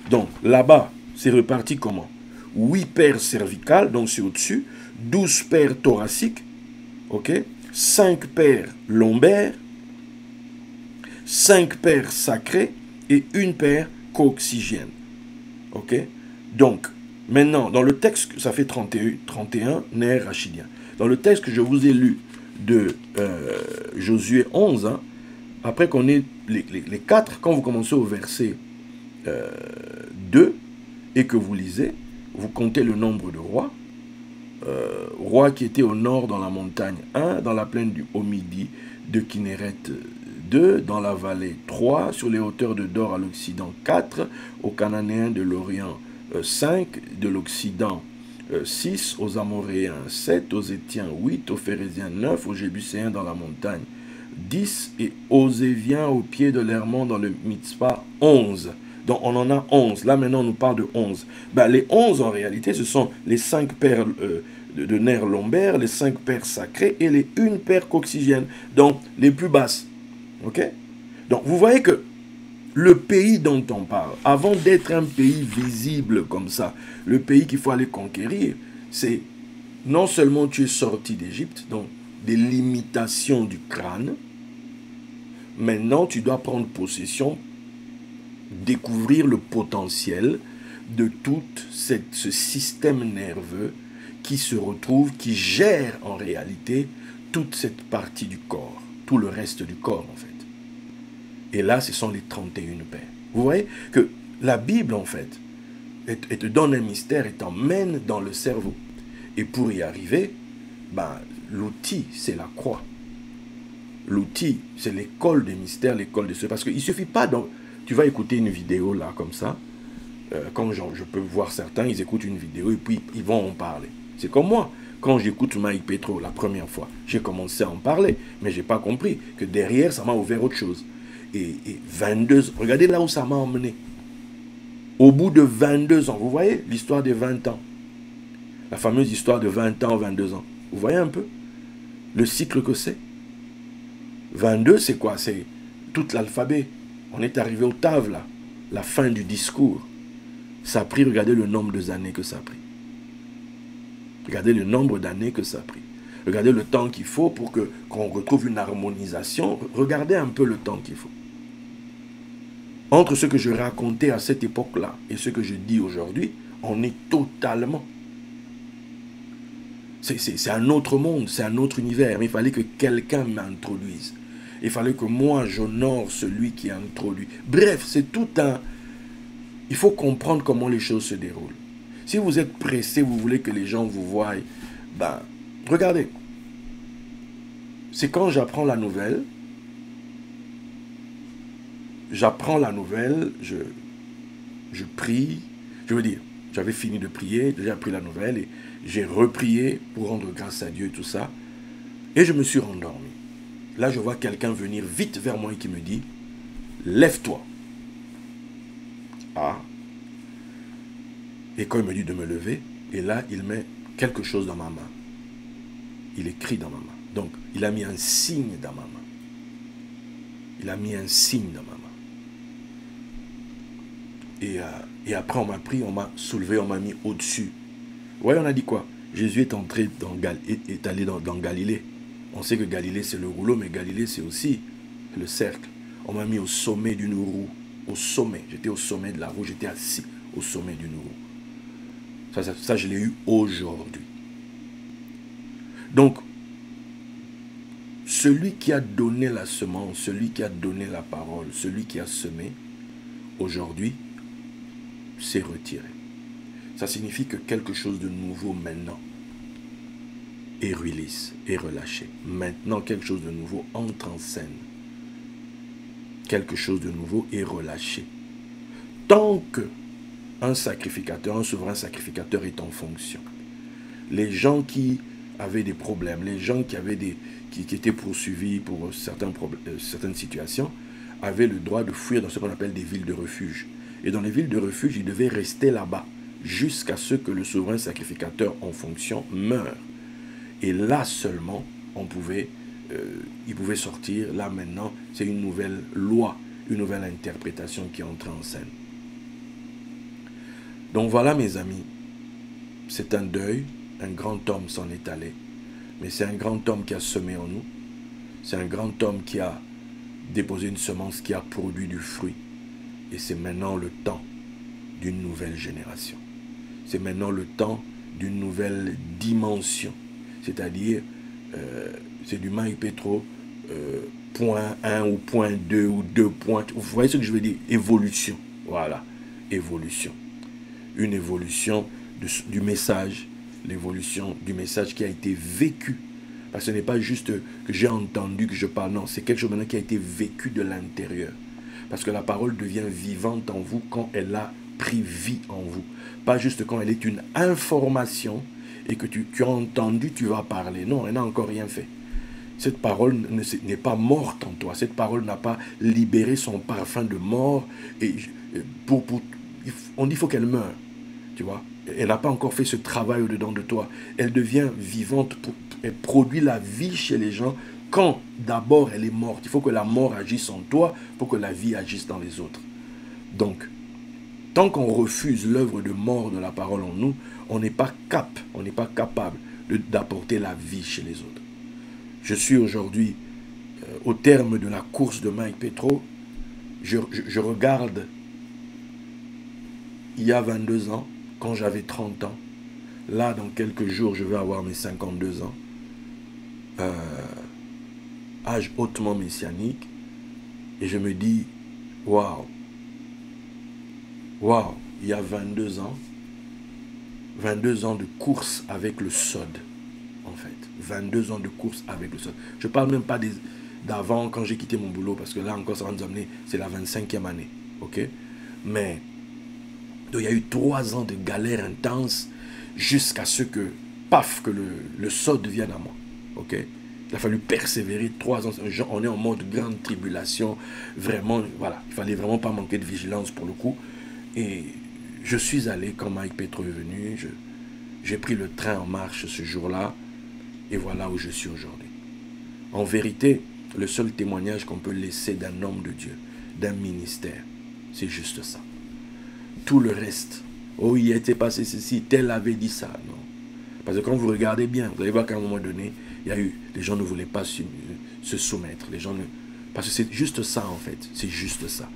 Donc, là-bas, c'est reparti comment? 8 paires cervicales, donc c'est au-dessus, 12 paires thoraciques, ok? 5 paires lombaires, 5 paires sacrées et 1 paire coccygienne. Ok? Donc, maintenant, dans le texte, ça fait 31 nerfs rachidiens. Dans le texte que je vous ai lu de Josué 11, hein, après qu'on ait les 4, quand vous commencez au verset 2 et que vous lisez, vous comptez le nombre de rois. Rois qui étaient au nord dans la montagne 1, dans la plaine du Haut-Midi de Kinneret 2, dans la vallée 3, sur les hauteurs de Dor à l'Occident 4, aux Cananéens de l'Orient 5, de l'Occident 6, aux Amoréens 7, aux Étiens 8, aux Phérésiens 9, aux Jébuséens dans la montagne 10, et aux Éviens au pied de l'Hermon dans le Mitzpah 11. Donc on en a 11. Là maintenant on nous parle de 11. Ben, les 11 en réalité ce sont les 5 paires de nerfs lombaires, les 5 paires sacrées et les 1 paire coccygienne. Donc les plus basses. Ok? Donc vous voyez que le pays dont on parle, avant d'être un pays visible comme ça, le pays qu'il faut aller conquérir, c'est non seulement tu es sorti d'Égypte, donc des limitations du crâne, maintenant tu dois prendre possession, découvrir le potentiel de tout ce système nerveux qui se retrouve, qui gère en réalité toute cette partie du corps, tout le reste du corps en fait. Et là, ce sont les 31 pères. Vous voyez que la Bible en fait, elle te donne un mystère et t'emmène dans le cerveau. Et pour y arriver, ben, l'outil, c'est la croix. L'outil, c'est l'école des mystères, l'école de ce... Parce qu'il ne suffit pas... Tu vas écouter une vidéo là, comme ça. Quand je peux voir certains, ils écoutent une vidéo et puis ils vont en parler. C'est comme moi. Quand j'écoute Mike Petro la première fois, j'ai commencé à en parler. Mais je n'ai pas compris que derrière, ça m'a ouvert autre chose. Et 22... Regardez là où ça m'a emmené. Au bout de 22 ans, vous voyez l'histoire des 20 ans. La fameuse histoire de 20 ans, 22 ans. Vous voyez un peu le cycle que c'est? 22, c'est quoi? C'est tout l'alphabet. On est arrivé au tav, là. La fin du discours. Ça a pris, regardez le nombre d'années que ça a pris. Regardez le nombre d'années que ça a pris. Regardez le temps qu'il faut pour qu'on retrouve une harmonisation. Regardez un peu le temps qu'il faut. Entre ce que je racontais à cette époque-là et ce que je dis aujourd'hui, on est totalement... C'est un autre monde, c'est un autre univers. Mais il fallait que quelqu'un m'introduise. Il fallait que moi, j'honore celui qui a introduit. Bref, c'est tout un... Il faut comprendre comment les choses se déroulent. Si vous êtes pressé, vous voulez que les gens vous voient, ben, regardez. C'est quand j'apprends la nouvelle, je prie, je veux dire, j'avais fini de prier, déjà pris la nouvelle, et j'ai reprié pour rendre grâce à Dieu et tout ça, et je me suis rendormi. Là, je vois quelqu'un venir vite vers moi et qui me dit, lève-toi. Ah. Et quand il me dit de me lever, et là, il met quelque chose dans ma main. Il écrit dans ma main. Donc, il a mis un signe dans ma main. Il a mis un signe dans ma main. Et après, on m'a pris, on m'a soulevé, on m'a mis au-dessus. Ouais, on a dit quoi? Jésus est entré est allé dans Galilée. On sait que Galilée, c'est le rouleau, mais Galilée, c'est aussi le cercle. On m'a mis au sommet d'une roue. Au sommet. J'étais au sommet de la roue. J'étais assis au sommet d'une roue. Ça, je l'ai eu aujourd'hui. Donc, celui qui a donné la semence, celui qui a donné la parole, celui qui a semé, aujourd'hui, s'est retiré. Ça signifie que quelque chose de nouveau maintenant est release, est relâché. Maintenant, quelque chose de nouveau entre en scène. Quelque chose de nouveau est relâché. Tant que un sacrificateur, un souverain sacrificateur est en fonction, les gens qui avaient des problèmes, les gens qui étaient poursuivis pour certaines situations, avaient le droit de fuir dans ce qu'on appelle des villes de refuge. Et dans les villes de refuge, ils devaient rester là-bas jusqu'à ce que le souverain sacrificateur en fonction meure. Et là seulement, il pouvait sortir. Là maintenant, c'est une nouvelle loi, une nouvelle interprétation qui entre en scène. Donc voilà mes amis, c'est un deuil, un grand homme s'en est allé. Mais c'est un grand homme qui a semé en nous. C'est un grand homme qui a déposé une semence qui a produit du fruit. Et c'est maintenant le temps d'une nouvelle génération. C'est maintenant le temps d'une nouvelle dimension. C'est-à-dire, c'est du Mike Petro, point 1 ou point 2 ou 2 points. Vous voyez ce que je veux dire? Évolution. Voilà, évolution. Une évolution du message, l'évolution du message qui a été vécu. Parce que ce n'est pas juste que j'ai entendu que je parle, non, c'est quelque chose maintenant qui a été vécu de l'intérieur. Parce que la parole devient vivante en vous quand elle a pris vie en vous. Pas juste quand elle est une information et que tu as entendu, tu vas parler. Non, elle n'a encore rien fait. Cette parole n'est pas morte en toi. Cette parole n'a pas libéré son parfum de mort. Et on dit qu'il faut qu'elle meure. Tu vois, elle n'a pas encore fait ce travail au-dedans de toi. Elle devient vivante, elle produit la vie chez les gens quand d'abord elle est morte. Il faut que la mort agisse en toi pour que la vie agisse dans les autres. Donc, tant qu'on refuse l'œuvre de mort de la parole en nous, on n'est pas capable d'apporter la vie chez les autres. Je suis aujourd'hui au terme de la course de Mike Petro. Je regarde il y a 22 ans, quand j'avais 30 ans. Là, dans quelques jours, je vais avoir mes 52 ans. Âge hautement messianique. Et je me dis, waouh, il y a 22 ans de course avec le SOD, en fait. 22 ans de course avec le SOD. Je ne parle même pas d'avant, quand j'ai quitté mon boulot, parce que là encore, ça va nous amener, c'est la 25e année, ok? Mais, donc, il y a eu 3 ans de galère intense, jusqu'à ce que, paf, que le SOD vienne à moi, ok? Il a fallu persévérer 3 ans. On est en mode grande tribulation. Vraiment, voilà. Il ne fallait vraiment pas manquer de vigilance pour le coup. Et je suis allé quand Mike Petro est venu. J'ai pris le train en marche ce jour-là. Et voilà où je suis aujourd'hui. En vérité, le seul témoignage qu'on peut laisser d'un homme de Dieu, d'un ministère, c'est juste ça. Tout le reste, oh, il était passé ceci, tel avait dit ça. Non. Parce que quand vous regardez bien, vous allez voir qu'à un moment donné, les gens ne voulaient pas se soumettre. Parce que c'est juste ça en fait, c'est juste ça.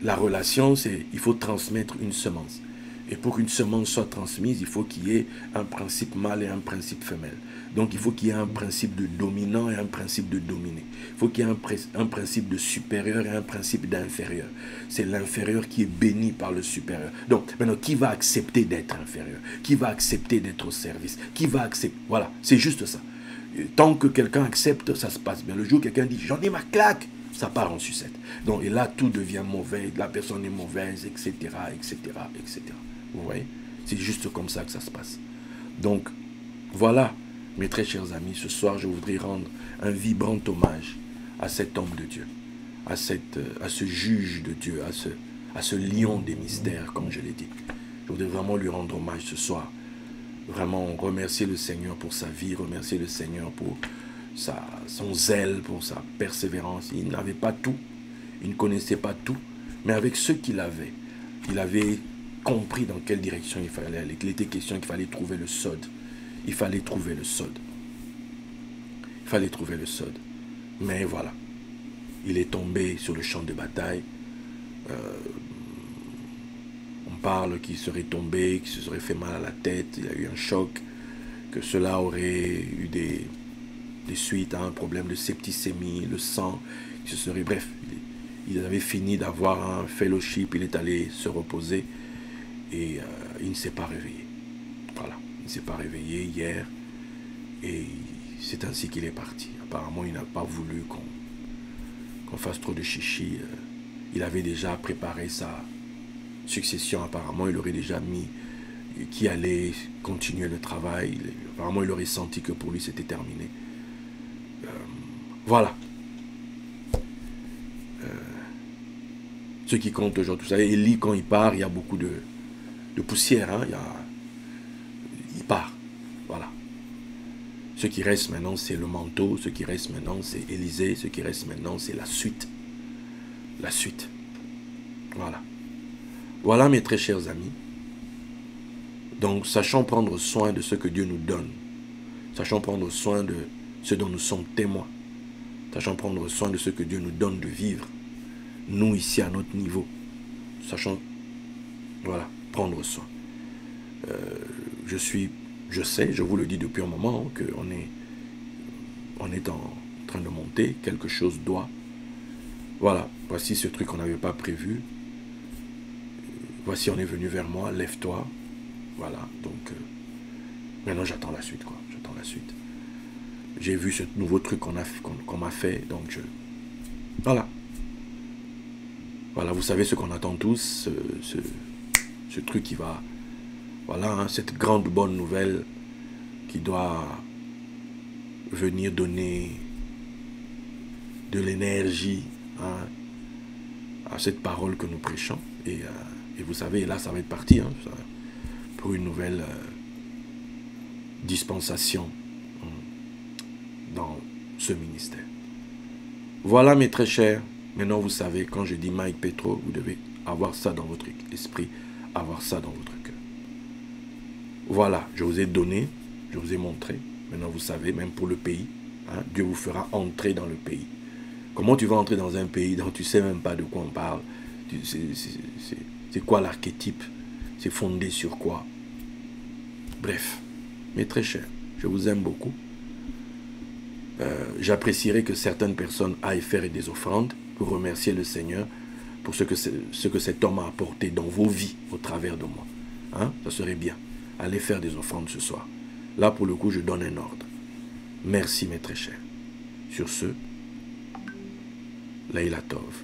La relation, il faut transmettre une semence. Et pour qu'une semence soit transmise, il faut qu'il y ait un principe mâle et un principe femelle. Donc il faut qu'il y ait un principe de dominant et un principe de dominé. Il faut qu'il y ait un principe de supérieur et un principe d'inférieur. C'est l'inférieur qui est béni par le supérieur. Donc maintenant, qui va accepter d'être inférieur? Qui va accepter d'être au service? Qui va accepter? Voilà, c'est juste ça. Et tant que quelqu'un accepte, ça se passe bien. Le jour où quelqu'un dit « j'en ai ma claque », ça part en sucette. Donc, et là, tout devient mauvais, la personne est mauvaise, etc., etc., etc. Vous voyez? C'est juste comme ça que ça se passe. Donc, voilà, mes très chers amis, ce soir, je voudrais rendre un vibrant hommage à cet homme de Dieu, à ce juge de Dieu, à ce lion des mystères, comme je l'ai dit. Je voudrais vraiment lui rendre hommage ce soir. Vraiment remercier le Seigneur pour sa vie, remercier le Seigneur pour son zèle, pour sa persévérance. Il n'avait pas tout, il ne connaissait pas tout, mais avec ce qu'il avait, il avait compris dans quelle direction il fallait aller. Il était question qu'il fallait trouver le sod. Il fallait trouver le sod. Il fallait trouver le sod. Mais voilà, il est tombé sur le champ de bataille. On parle qu'il serait tombé, qu'il se serait fait mal à la tête, il a eu un choc, que cela aurait eu des suites à un problème de septicémie, le sang, qui se serait... Bref, il avait fini d'avoir un fellowship, il est allé se reposer et il ne s'est pas réveillé. Voilà, il ne s'est pas réveillé hier et c'est ainsi qu'il est parti. Apparemment, il n'a pas voulu qu'on fasse trop de chichi. Il avait déjà préparé sa succession, apparemment, il aurait déjà mis qui allait continuer le travail. Apparemment, il aurait senti que pour lui, c'était terminé. Voilà. Ce qui compte aujourd'hui, vous savez, Élie, quand il part, il y a beaucoup de poussière. Hein, il part. Voilà. Ce qui reste maintenant, c'est le manteau. Ce qui reste maintenant, c'est Élisée. Ce qui reste maintenant, c'est la suite. La suite. Voilà. Voilà, mes très chers amis. Donc, sachons prendre soin de ce que Dieu nous donne. Sachons prendre soin de ce dont nous sommes témoins. Sachons prendre soin de ce que Dieu nous donne de vivre. Nous, ici, à notre niveau. Sachons, voilà, prendre soin. Je sais, je vous le dis depuis un moment, qu'on est en train de monter. Quelque chose doit. Voilà, voici ce truc qu'on n'avait pas prévu. Voici, on est venu vers moi, lève-toi. Voilà, donc maintenant j'attends la suite, quoi. J'attends la suite. J'ai vu ce nouveau truc qu'on m'a fait, donc voilà. Voilà, vous savez ce qu'on attend tous, ce truc qui va... Voilà, hein, cette grande bonne nouvelle qui doit venir donner de l'énergie, hein, à cette parole que nous prêchons. Et vous savez, là, ça va être parti, hein, pour une nouvelle dispensation dans ce ministère. Voilà, mes très chers. Maintenant, vous savez, quand je dis Mike Petro, vous devez avoir ça dans votre esprit, avoir ça dans votre cœur. Voilà, je vous ai donné, je vous ai montré. Maintenant, vous savez, même pour le pays, hein, Dieu vous fera entrer dans le pays. Comment tu vas entrer dans un pays dont tu ne sais même pas de quoi on parle? C'est quoi l'archétype? C'est fondé sur quoi? Bref, mes très chers, je vous aime beaucoup. J'apprécierais que certaines personnes aillent faire des offrandes pour remercier le Seigneur pour ce que cet homme a apporté dans vos vies au travers de moi. Hein? Ça serait bien. Allez faire des offrandes ce soir. Là, pour le coup, je donne un ordre. Merci, mes très chers. Sur ce, Leila Tov.